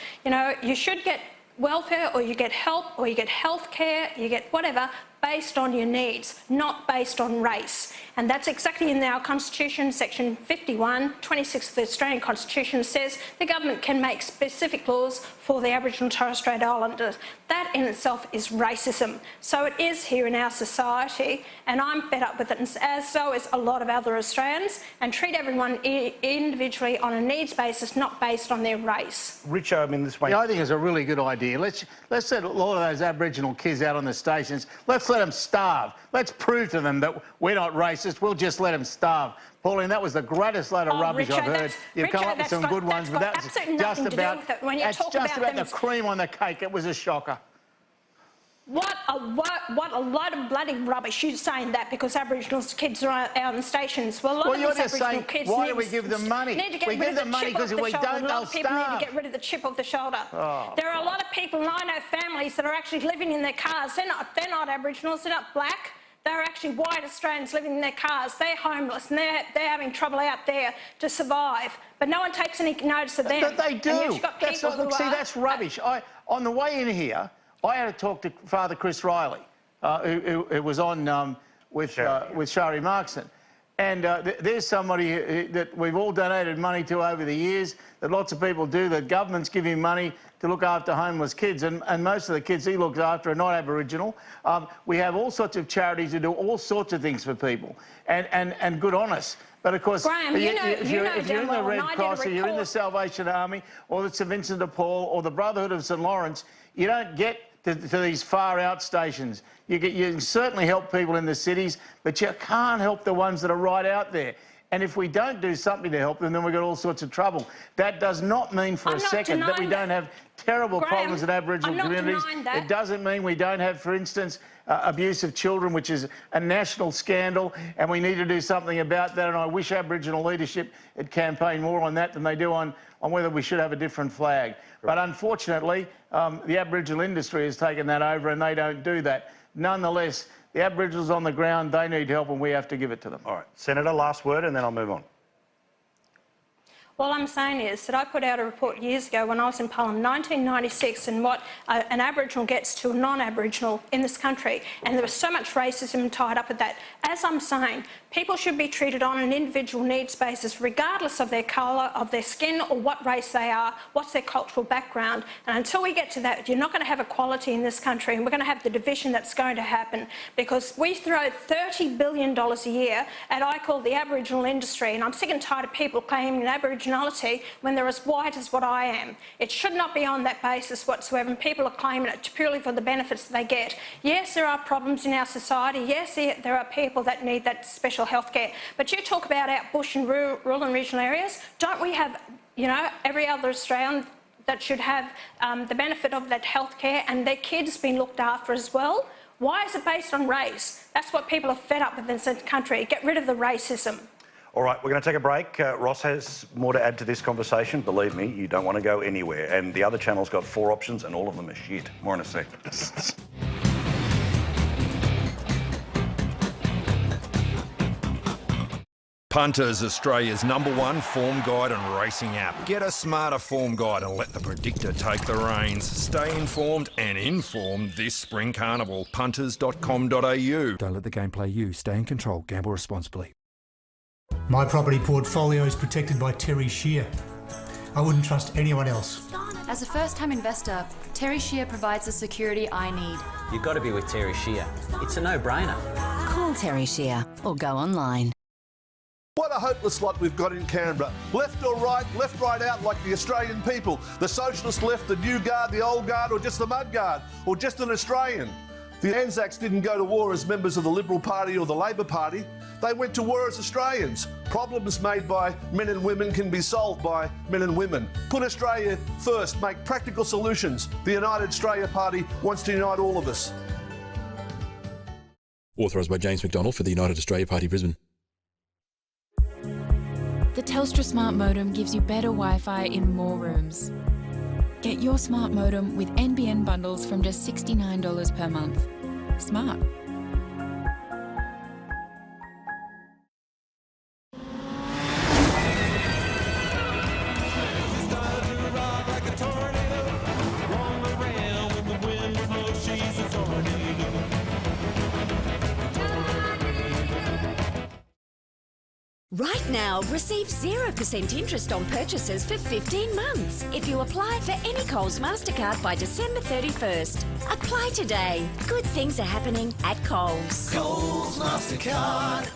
You should get welfare, or you get help, or you get health care, you get whatever, based on your needs, not based on race. And that's exactly in our Constitution, section 51, 26 of the Australian Constitution says the government can make specific laws for the Aboriginal Torres Strait Islanders. That in itself is racism. So it is here in our society, and I'm fed up with it, and as so is a lot of other Australians, and treat everyone individually on a needs basis, not based on their race. Richo, this way... Yeah, I think it's a really good idea. Let's set a lot of those Aboriginal kids out on the stations. Let's let them starve. Let's prove to them that we're not racist. We'll just let them starve. Pauline, that was the greatest load of rubbish I've heard. You've come up with some good ones, but that's just about the cream on the cake. It was a shocker. What a load of bloody rubbish. You're saying that because Aboriginal kids are out on the stations. Well, a lot of these Aboriginal kids why do we give them money? We give them money because if we don't, they'll starve. People need to get rid of the chip off the shoulder. Oh. There are a lot of people, and I know families that are actually living in their cars. They're not Aboriginals, they're not black. They're actually white Australians living in their cars. They're homeless, and they're having trouble out there to survive. But no one takes any notice of them. But they do. That's rubbish. On the way in here, I had to talk to Father Chris Riley, who was on with Shari Markson. And there's somebody that we've all donated money to over the years, that lots of people do. The government's giving money to look after homeless kids, and most of the kids he looks after are not Aboriginal. We have all sorts of charities who do all sorts of things for people, and good on us. But of course, Graham, if you're in the Red Cross, or you're in the Salvation Army, or the St Vincent de Paul, or the Brotherhood of St Lawrence, you don't get to these far-out stations. You can certainly help people in the cities, but you can't help the ones that are right out there. And if we don't do something to help them, then we've got all sorts of trouble. That does not mean for a second that we don't have terrible problems in Aboriginal communities. It doesn't mean we don't have, for instance, abuse of children, which is a national scandal, and we need to do something about that. And I wish Aboriginal leadership had campaigned more on that than they do on whether we should have a different flag. But unfortunately, the Aboriginal industry has taken that over, and they don't do that. Nonetheless, the Aboriginals on the ground, they need help, and we have to give it to them. All right. Senator, last word, and then I'll move on. All I'm saying is that I put out a report years ago when I was in Parliament, 1996, and what an Aboriginal gets to a non-Aboriginal in this country. And there was so much racism tied up with that. As I'm saying, people should be treated on an individual needs basis, regardless of their colour, of their skin, or what race they are, what's their cultural background. And until we get to that, you're not going to have equality in this country, and we're going to have the division that's going to happen, because we throw $30 billion a year at, I call, the Aboriginal industry, and I'm sick and tired of people claiming Aboriginality when they're as white as what I am. It should not be on that basis whatsoever, and people are claiming it purely for the benefits that they get. Yes, there are problems in our society. Yes, there are people that need that special health care. But you talk about our bush and rural and regional areas. Don't we have, every other Australian that should have the benefit of that health care, and their kids being looked after as well? Why is it based on race? That's what people are fed up with in this country. Get rid of the racism. All right, we're going to take a break. Ross has more to add to this conversation. Believe me, you don't want to go anywhere. And the other channel's got 4 options, and all of them are shit. More in a sec. Punters, Australia's #1 form guide and racing app. Get a smarter form guide and let the predictor take the reins. Stay informed and informed this spring carnival. Punters.com.au. Don't let the game play you. Stay in control. Gamble responsibly. My property portfolio is protected by Terry Shear. I wouldn't trust anyone else. As a first-time investor, Terry Shear provides the security I need. You've got to be with Terry Shear. It's a no-brainer. Call Terry Shear or go online. What a hopeless lot we've got in Canberra. Left or right, left right out like the Australian people. The socialist left, the new guard, the old guard, or just the mud guard, or just an Australian. The Anzacs didn't go to war as members of the Liberal Party or the Labor Party. They went to war as Australians. Problems made by men and women can be solved by men and women. Put Australia first, make practical solutions. The United Australia Party wants to unite all of us. Authorised by James McDonald for the United Australia Party, Brisbane. The Telstra Smart Modem gives you better Wi-Fi in more rooms. Get your smart modem with NBN bundles from just $69 per month. Smart. Right now, receive 0% interest on purchases for 15 months if you apply for any Coles MasterCard by December 31st. Apply today. Good things are happening at Coles. Coles MasterCard.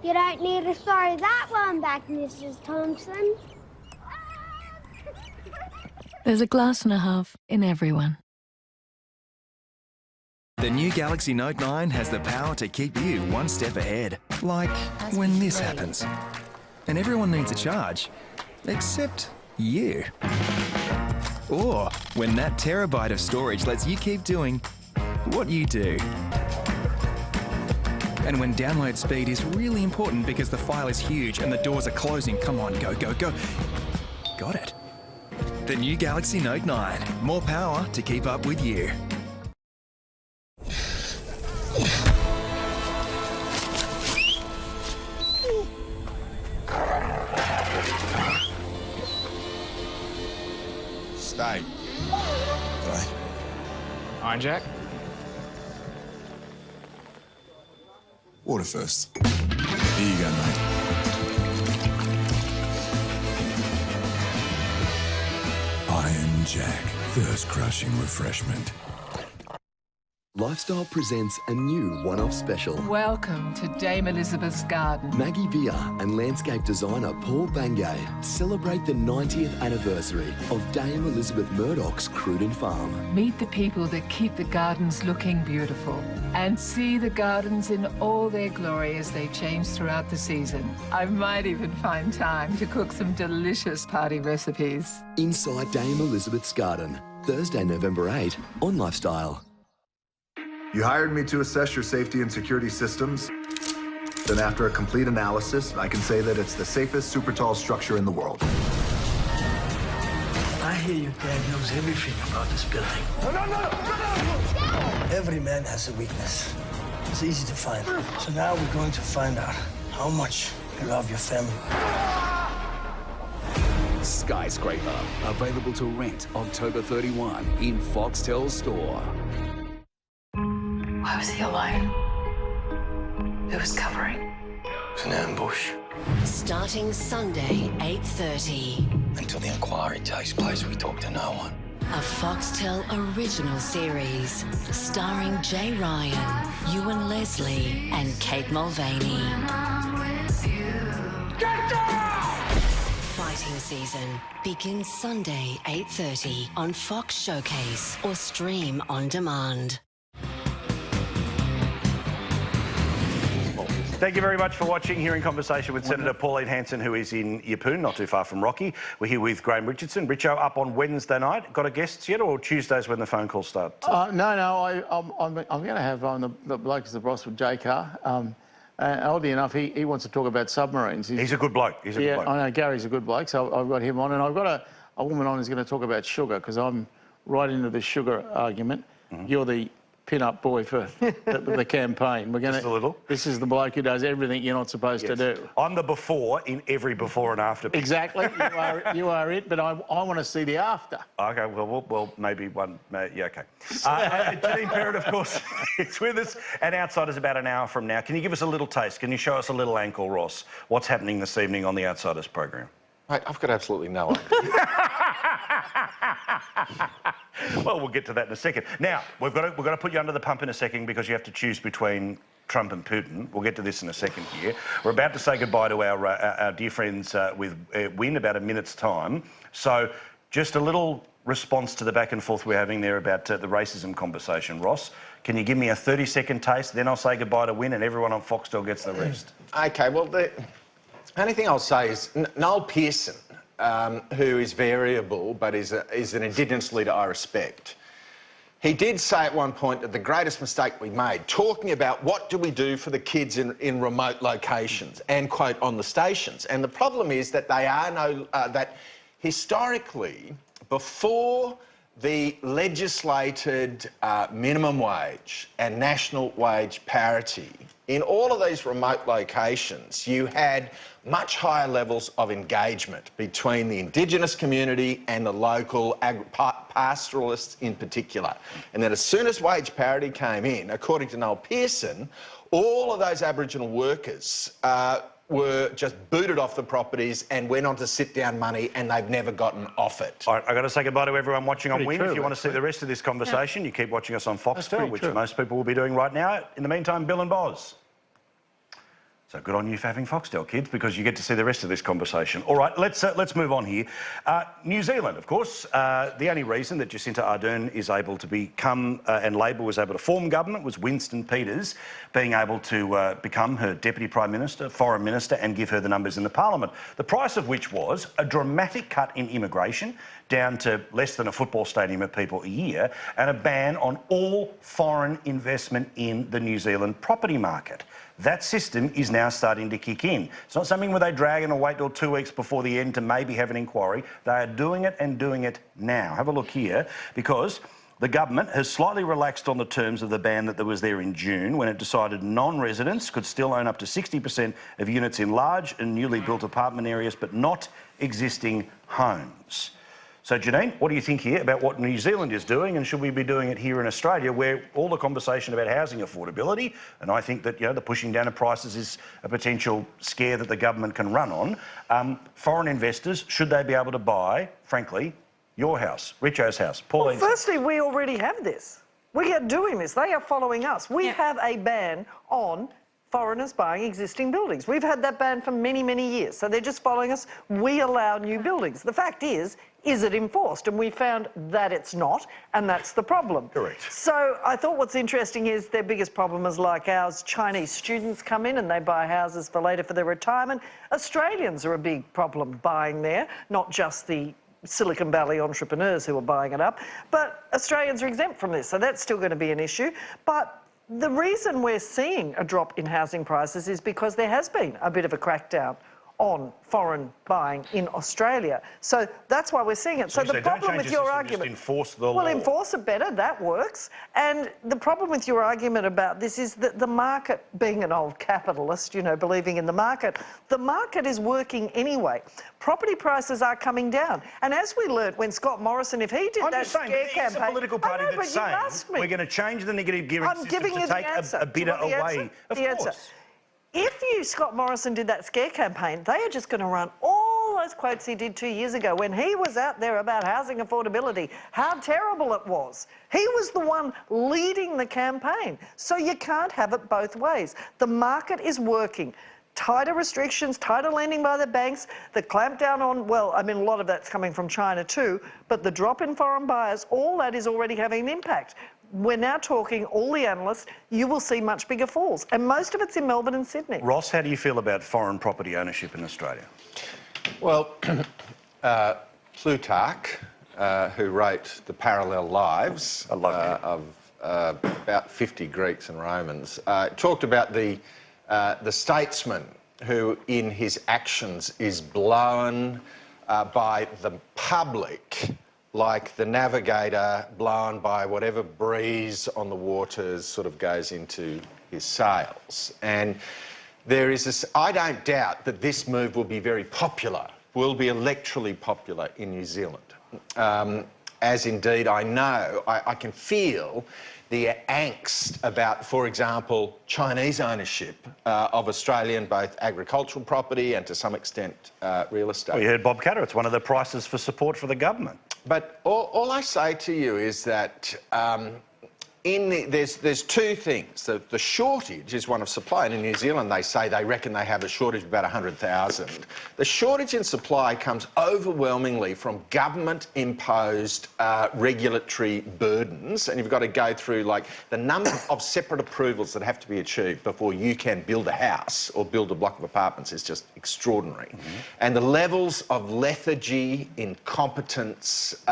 You don't need to throw that one back, Mrs. Thompson. There's a glass and a half in everyone. The new Galaxy Note 9 has the power to keep you one step ahead. Like when this happens. And everyone needs a charge. Except you. Or when that terabyte of storage lets you keep doing what you do. And when download speed is really important because the file is huge and the doors are closing. Come on, go, go, go. Got it. The new Galaxy Note 9. More power to keep up with you. Stay. Right. Iron Jack. Water first. Here you go, mate. Iron Jack. Thirst-crushing refreshment. Lifestyle presents a new one-off special. Welcome to Dame Elizabeth's garden. Maggie Beer and landscape designer Paul Bangay celebrate the 90th anniversary of Dame Elizabeth Murdoch's Cruden Farm. Meet the people that keep the gardens looking beautiful and see the gardens in all their glory as they change throughout the season. I might even find time to cook some delicious party recipes. Inside Dame Elizabeth's garden, Thursday, November 8 on Lifestyle. You hired me to assess your safety and security systems. Then after a complete analysis, I can say that it's the safest super tall structure in the world. I hear your dad knows everything about this building. No! Every man has a weakness. It's easy to find. So now we're going to find out how much you love your family. Skyscraper, available to rent October 31 in Foxtel Store. Why was he alone? Who was covering? It was an ambush. Starting Sunday, 8:30. Until the inquiry takes place, we talk to no one. A Foxtel original series starring Jay Ryan, Ewan Leslie and Kate Mulvaney. Fighting season begins Sunday, 8:30 on Fox Showcase or stream on demand. Thank you very much for watching. Here in conversation with Senator Pauline Hanson, who is in Yeppoon, not too far from Rocky. We're here with Graham Richardson. Richo, up on Wednesday night. Got a guests yet, or Tuesdays when the phone calls start? I'm going to have on the bloke is the boss with Jay Carr. And oddly enough, he wants to talk about submarines. He's a good bloke. He's a good bloke. I know Gary's a good bloke, so I've got him on. And I've got a woman on who's going to talk about sugar, because I'm right into the sugar argument. You're the pin-up boy for the campaign. We're going Just a little. This is the bloke who does everything you're not supposed to do. I'm the before in every before and after. Exactly. You are it, but I want to see the after. Okay, well, maybe one. Yeah, okay. Janine Perrott, of course, is with us. And Outsiders about an hour from now. Can you give us a little taste? Can you show us a little ankle, Ross? What's happening this evening on the Outsiders program? Mate, I've got absolutely no idea. Well, we'll get to that in a second. Now, we've got to put you under the pump in a second because you have to choose between Trump and Putin. We'll get to this in a second here. We're about to say goodbye to our dear friends with Win about a minute's time. So just a little response to the back and forth we're having there about the racism conversation. Ross, can you give me a 30-second taste? Then I'll say goodbye to Win and everyone on Foxtel gets the rest. OK, well, the only thing I'll say is Noel Pearson, who is variable but is an Indigenous leader I respect, he did say at one point that the greatest mistake we made, talking about what do we do for the kids in remote locations and, quote, on the stations. And the problem is that they are that historically, before the legislated minimum wage and national wage parity, in all of these remote locations, you had much higher levels of engagement between the Indigenous community and the local pastoralists in particular. And then as soon as wage parity came in, according to Noel Pearson, all of those Aboriginal workers were just booted off the properties and went on to sit-down money, and they've never gotten off it. All right, I've got to say goodbye to everyone watching on Win. True, if you want to see the rest of this conversation, you keep watching us on Foxtel, which true. most people will be doing right now. In the meantime, Bill and Boz. So good on you for having Foxtel, kids, because you get to see the rest of this conversation. All right, let's move on here. New Zealand, of course, the only reason that Jacinda Ardern is able to become, and Labor was able to form government, was Winston Peters being able to become her Deputy Prime Minister, Foreign Minister, and give her the numbers in the Parliament. The price of which was a dramatic cut in immigration, down to less than a football stadium of people a year, and a ban on all foreign investment in the New Zealand property market. That system is now starting to kick in. It's not something where they drag and wait till 2 weeks before the end to maybe have an inquiry. They are doing it and doing it now. Have a look here, because the government has slightly relaxed on the terms of the ban that was there in June, when it decided non-residents could still own up to 60% of units in large and newly built apartment areas, but not existing homes. So, Janine, what do you think here about what New Zealand is doing, and should we be doing it here in Australia, where all the conversation about housing affordability, and I think that, you know, the pushing down of prices is a potential scare that the government can run on. Foreign investors, should they be able to buy, frankly, your house, Richo's house? Pauline. Well, firstly, we already have this. We are doing this. They are following us. We have a ban on foreigners buying existing buildings. We've had that ban for many, many years. So they're just following us. We allow new buildings. The fact is it enforced? And we found that it's not, and that's the problem. Correct. So I thought what's interesting is their biggest problem is like ours. Chinese students come in and they buy houses for later for their retirement. Australians are a big problem buying there, not just the Silicon Valley entrepreneurs who are buying it up, but Australians are exempt from this, so that's still going to be an issue. But the reason we're seeing a drop in housing prices is because there has been a bit of a crackdown on foreign buying in Australia. So that's why we're seeing it. So the problem with your argument... Just enforce the law. Well, enforce it better, that works. And the problem with your argument about this is that the market, being an old capitalist, you know, believing in the market is working anyway. Property prices are coming down. And as we learnt when Scott Morrison, if he did that scare campaign... It's a political party that's saying we're going to change the negative gearing system to take a bidder away. Of course. If Scott Morrison did that scare campaign, they are just going to run all those quotes he did 2 years ago when he was out there about housing affordability, how terrible it was. He was the one leading the campaign. So you can't have it both ways. The market is working. Tighter restrictions, tighter lending by the banks, the clampdown on, well, I mean, a lot of that's coming from China too, but the drop in foreign buyers, all that is already having an impact. We're now talking, all the analysts, you will see much bigger falls. And most of it's in Melbourne and Sydney. Ross, how do you feel about foreign property ownership in Australia? Well, Plutarch, who wrote The Parallel Lives of about 50 Greeks and Romans, talked about the statesman who, in his actions, is blown by the public like the navigator blown by whatever breeze on the waters sort of goes into his sails. And there is this, I don't doubt that this move will be very popular, will be electorally popular in New Zealand. As indeed I know, I can feel the angst about, for example, Chinese ownership of Australian both agricultural property and to some extent real estate. Well, you heard Bob Catter, it's one of the prices for support for the government. But all I say to you is that there's two things. The shortage is one of supply, and in New Zealand they say they reckon they have a shortage of about 100,000. The shortage in supply comes overwhelmingly from government-imposed regulatory burdens, and you've got to go through like the number of separate approvals that have to be achieved before you can build a house or build a block of apartments is just extraordinary. And the levels of lethargy, incompetence,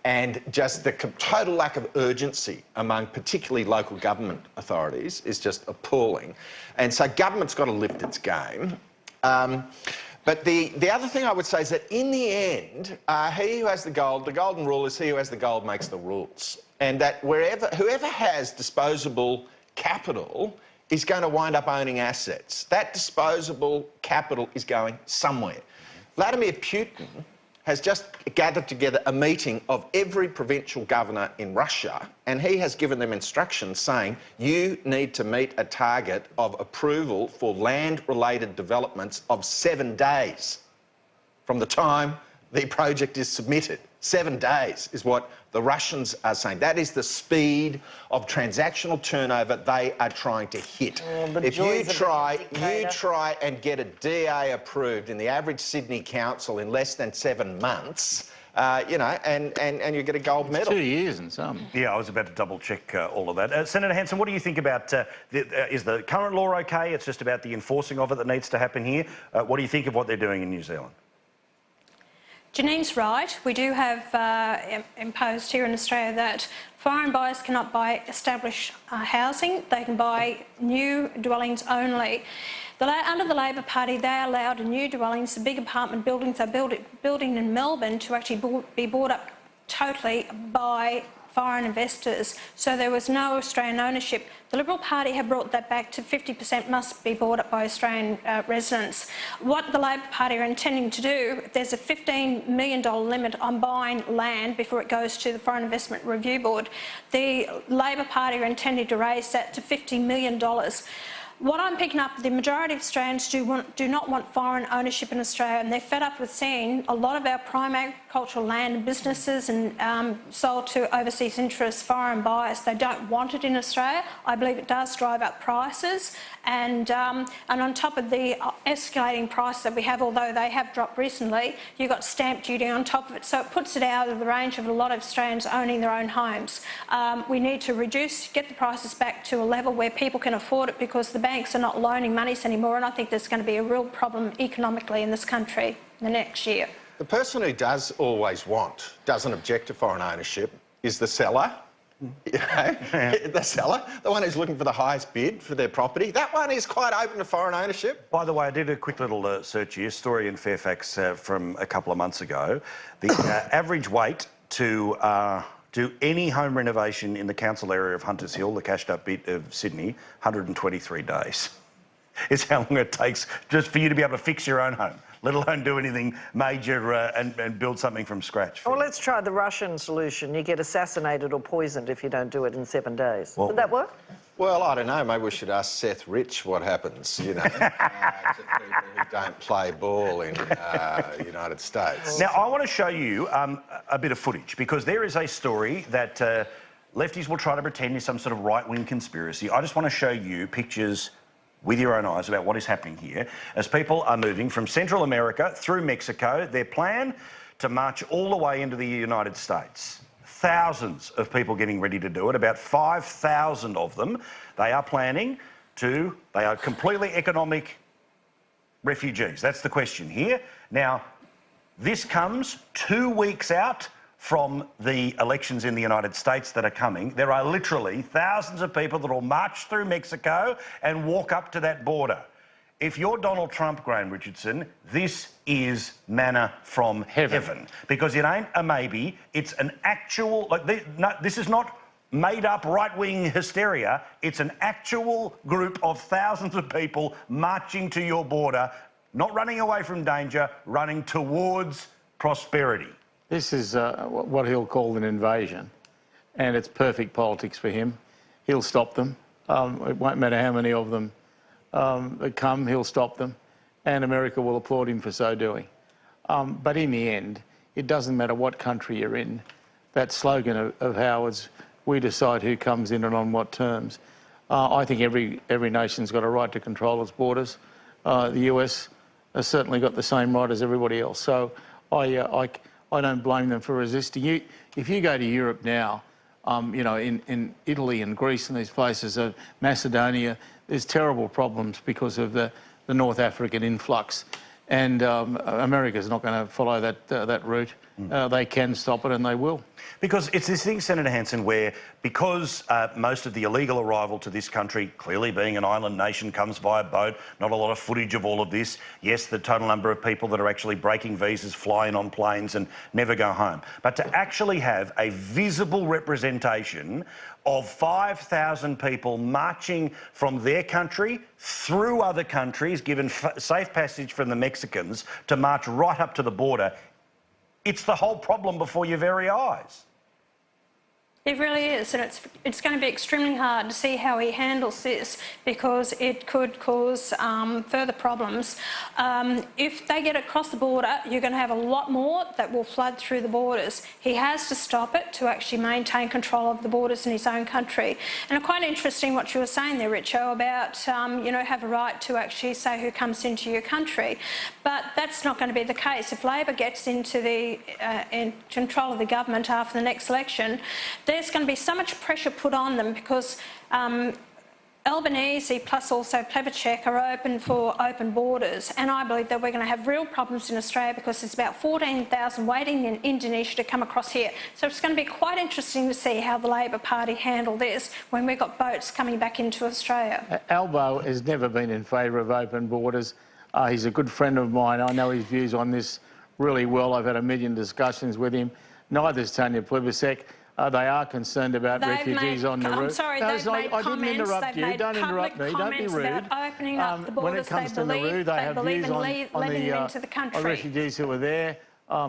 and just the total lack of urgency among particularly local government authorities is just appalling. And so government's got to lift its game. But the other thing I would say is that in the end, he who has the golden rule is he who has the gold makes the rules. And that whoever has disposable capital is going to wind up owning assets. That disposable capital is going somewhere. Vladimir Putin has just gathered together a meeting of every provincial governor in Russia, and he has given them instructions saying you need to meet a target of approval for land-related developments of 7 days from the time the project is submitted. 7 days is what the Russians are saying. That is the speed of transactional turnover they are trying to hit. If you try and get a DA approved in the average Sydney council in less than 7 months, you know, and you get a gold medal. 2 years and some. Yeah, I was about to double check all of that. Senator Hanson, what do you think about, is the current law okay? It's just about the enforcing of it that needs to happen here. What do you think of what they're doing in New Zealand? Janine's right. We do have imposed here in Australia that foreign buyers cannot buy established housing. They can buy new dwellings only. Under the Labor Party, they allowed new dwellings, the big apartment buildings they're building in Melbourne, to actually be bought up totally by foreign investors. So there was no Australian ownership. The Liberal Party have brought that back to 50% must be bought up by Australian residents. What the Labor Party are intending to do, there's a $15 million limit on buying land before it goes to the Foreign Investment Review Board. The Labor Party are intending to raise that to $50 million. What I'm picking up, the majority of Australians do not want foreign ownership in Australia, and they're fed up with seeing a lot of our prime agricultural land and businesses and sold to overseas interests, foreign buyers. They don't want it in Australia. I believe it does drive up prices, and on top of the escalating price that we have, although they have dropped recently, you've got stamp duty on top of it, so it puts it out of the range of a lot of Australians owning their own homes. We need to get the prices back to a level where people can afford it, because the banks are not loaning monies anymore, and I think there's going to be a real problem economically in this country in the next year. The person who doesn't object to foreign ownership is the seller. You know, the seller, the one who's looking for the highest bid for their property. That one is quite open to foreign ownership. By the way, I did a quick little search here, story in Fairfax from a couple of months ago. The average wait to do any home renovation in the council area of Hunters Hill, the cashed up bit of Sydney, 123 days. It's how long it takes just for you to be able to fix your own home, let alone do anything major and build something from scratch. Well, let's try the Russian solution. You get assassinated or poisoned if you don't do it in 7 days. Would that work? Well, I don't know. Maybe we should ask Seth Rich what happens, you know, to people who don't play ball in the United States. Now, I want to show you a bit of footage, because there is a story that lefties will try to pretend is some sort of right-wing conspiracy. I just want to show you pictures with your own eyes about what is happening here as people are moving from Central America through Mexico. Their plan to march all the way into the United States. Thousands of people getting ready to do it, about 5,000 of them. They are they are completely economic refugees. That's the question here. Now, this comes 2 weeks out from the elections in the United States that are coming. There are literally thousands of people that will march through Mexico and walk up to that border. if you're Donald Trump, Graham Richardson, this is manna from heaven. Because it ain't a maybe, it's an actual... this is not made-up right-wing hysteria. It's an actual group of thousands of people marching to your border, not running away from danger, running towards prosperity. This is what he'll call an invasion, and it's perfect politics for him. He'll stop them. It won't matter how many of them that come, he'll stop them, and America will applaud him for so doing. But in the end, it doesn't matter what country you're in. That slogan of Howard's, we decide who comes in and on what terms. I think every nation's got a right to control its borders. The US has certainly got the same right as everybody else. So I don't blame them for resisting. If you go to Europe now, you know, in Italy and Greece and these places, Macedonia, there's terrible problems because of the North African influx. And America's not going to follow that route. They can stop it, and they will. Because it's this thing, Senator Hanson, where because most of the illegal arrival to this country, clearly being an island nation, comes via boat, not a lot of footage of all of this. Yes, the total number of people that are actually breaking visas, flying on planes and never go home. But to actually have a visible representation of 5,000 people marching from their country through other countries, given safe passage from the Mexicans, to march right up to the border, it's the whole problem before your very eyes. It really is, and it's going to be extremely hard to see how he handles this, because it could cause further problems. If they get across the border, you're going to have a lot more that will flood through the borders. He has to stop it to actually maintain control of the borders in his own country. And quite interesting what you were saying there, Richo, about you know, have a right to actually say who comes into your country. But that's not going to be the case. If Labor gets into the in control of the government after the next election, there's going to be so much pressure put on them, because Albanese plus also Plevacek are open for open borders, and I believe that we're going to have real problems in Australia, because there's about 14,000 waiting in Indonesia to come across here. So it's going to be quite interesting to see how the Labor Party handle this when we've got boats coming back into Australia. Albo has never been in favour of open borders. He's a good friend of mine. I know his views on this really well. I've had a million discussions with him. Neither's Tanya Plibersek. They are concerned about refugees on the route. I'm sorry, they've made comments. I didn't interrupt you. Don't interrupt me. Don't be rude. About opening up the borders. When it comes to Nauru, they have views on refugees who are there,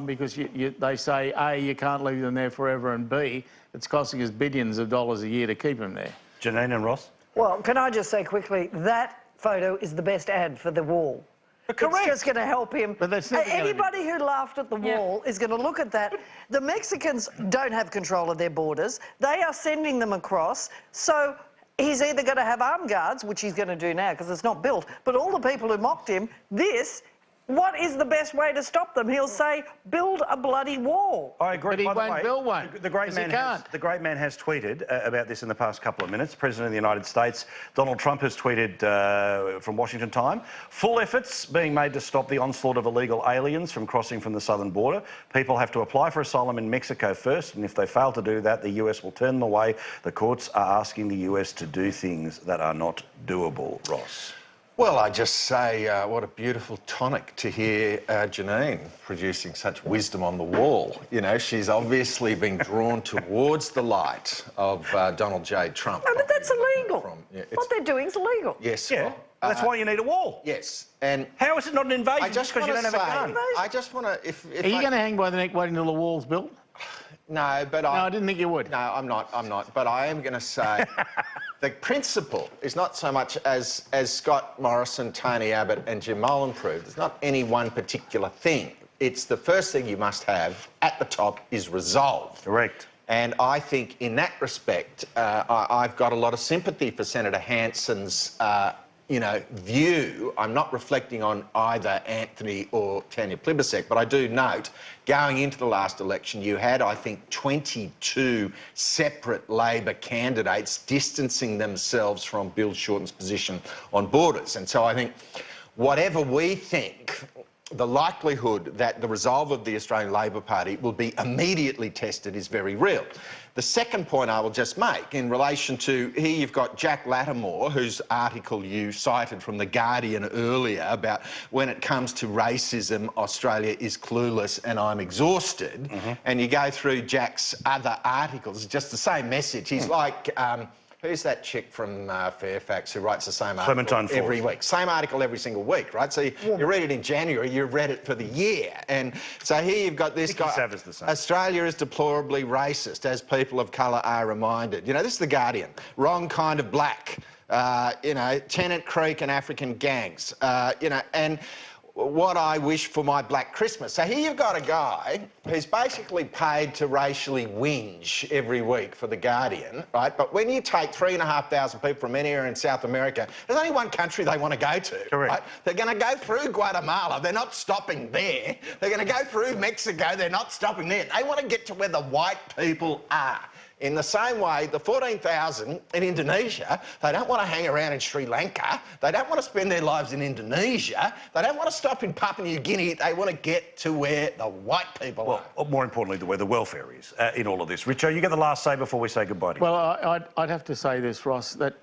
because they say, A, you can't leave them there forever, and B, it's costing us billions of dollars a year to keep them there. Janine and Ross? Well, can I just say quickly, that photo is the best ad for the wall. Correct. It's just going to help him. But that's anybody who laughed at the wall is going to look at that. The Mexicans don't have control of their borders. They are sending them across. So he's either going to have armed guards, which he's going to do now because it's not built, but all the people who mocked him, what is the best way to stop them? He'll say, build a bloody wall. I agree. But he won't build one. The great man has tweeted about this in the past couple of minutes. President of the United States, Donald Trump, has tweeted from Washington time, full efforts being made to stop the onslaught of illegal aliens from crossing from the southern border. People have to apply for asylum in Mexico first, and if they fail to do that, the US will turn them away. The courts are asking the US to do things that are not doable. Ross? Well, I just say what a beautiful tonic to hear Janine producing such wisdom on the wall. You know, she's obviously been drawn towards the light of Donald J. Trump. No, but that's illegal. What they're doing is illegal. Yes. Yeah, well, that's why you need a wall. Yes. And how is it not an invasion just because you don't have a gun? I just want to... Are you going to hang by the neck waiting until the wall's built? No, but I didn't think you would. No, I'm not. But I am going to say the principle is not so much as Scott Morrison, Tony Abbott and Jim Mullen proved. It's not any one particular thing. It's the first thing you must have at the top is resolve. Correct. And I think in that respect, I've got a lot of sympathy for Senator Hanson's view. I'm not reflecting on either Anthony or Tanya Plibersek, but I do note, going into the last election, you had, I think, 22 separate Labor candidates distancing themselves from Bill Shorten's position on borders. And so I think whatever we think the likelihood that the resolve of the Australian Labor Party will be immediately tested is very real. The second point I will just make in relation to, here you've got Jack Lattimore, whose article you cited from The Guardian earlier about when it comes to racism, Australia is clueless and I'm exhausted. And you go through Jack's other articles, just the same message. He's like, who's that chick from Fairfax who writes the same article every week? Same article every single week, right? So you read it in January, you read it for the year. And so here you've got this guy, Australia is deplorably racist, as people of colour are reminded. You know, this is The Guardian. Wrong kind of black. You know, Tennant Creek and African gangs. You know, and what I wish for my Black Christmas. So here you've got a guy who's basically paid to racially whinge every week for The Guardian, right? But when you take 3,500 people from anywhere in South America, there's only one country they want to go to. Correct. Right? They're going to go through Guatemala. They're not stopping there. They're going to go through Mexico. They're not stopping there. They want to get to where the white people are. In the same way, the 14,000 in Indonesia, they don't want to hang around in Sri Lanka. They don't want to spend their lives in Indonesia. They don't want to stop in Papua New Guinea. They want to get to where the white people are. Well, more importantly, where the welfare is in all of this. Richo, you get the last say before we say goodbye to you. Well, I'd have to say this, Ross, that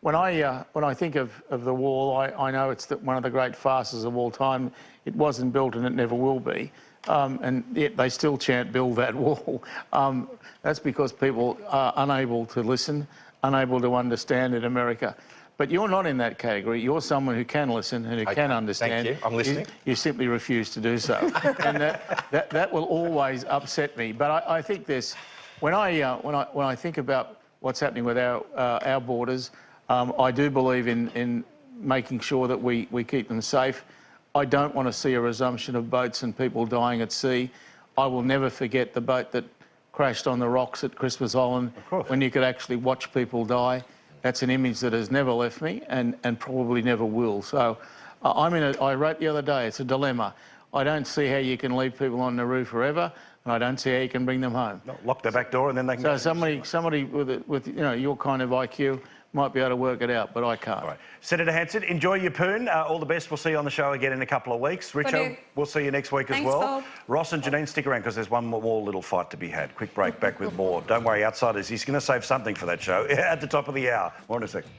when I think of the wall, I know it's one of the great farces of all time. It wasn't built and it never will be. And yet they still chant, build that wall. That's because people are unable to listen, unable to understand in America. But you're not in that category. You're someone who can listen and who can understand. Thank you. I'm listening. You simply refuse to do so. And that will always upset me. But I think this, when I think about what's happening with our borders, I do believe in making sure that we keep them safe. I don't want to see a resumption of boats and people dying at sea. I will never forget the boat that crashed on the rocks at Christmas Island when you could actually watch people die. That's an image that has never left me and probably never will. So I wrote the other day, it's a dilemma. I don't see how you can leave people on Nauru forever, and I don't see how you can bring them home. No, lock their back door and then they can go. Somebody with you know, your kind of IQ might be able to work it out, but I can't. All right. Senator Hanson, enjoy your poon. All the best. We'll see you on the show again in a couple of weeks. Richo, we'll see you next week as well. Bob. Ross and Janine, stick around because there's one more little fight to be had. Quick break, back with more. Don't worry, Outsiders, he's going to save something for that show at the top of the hour. More in a second.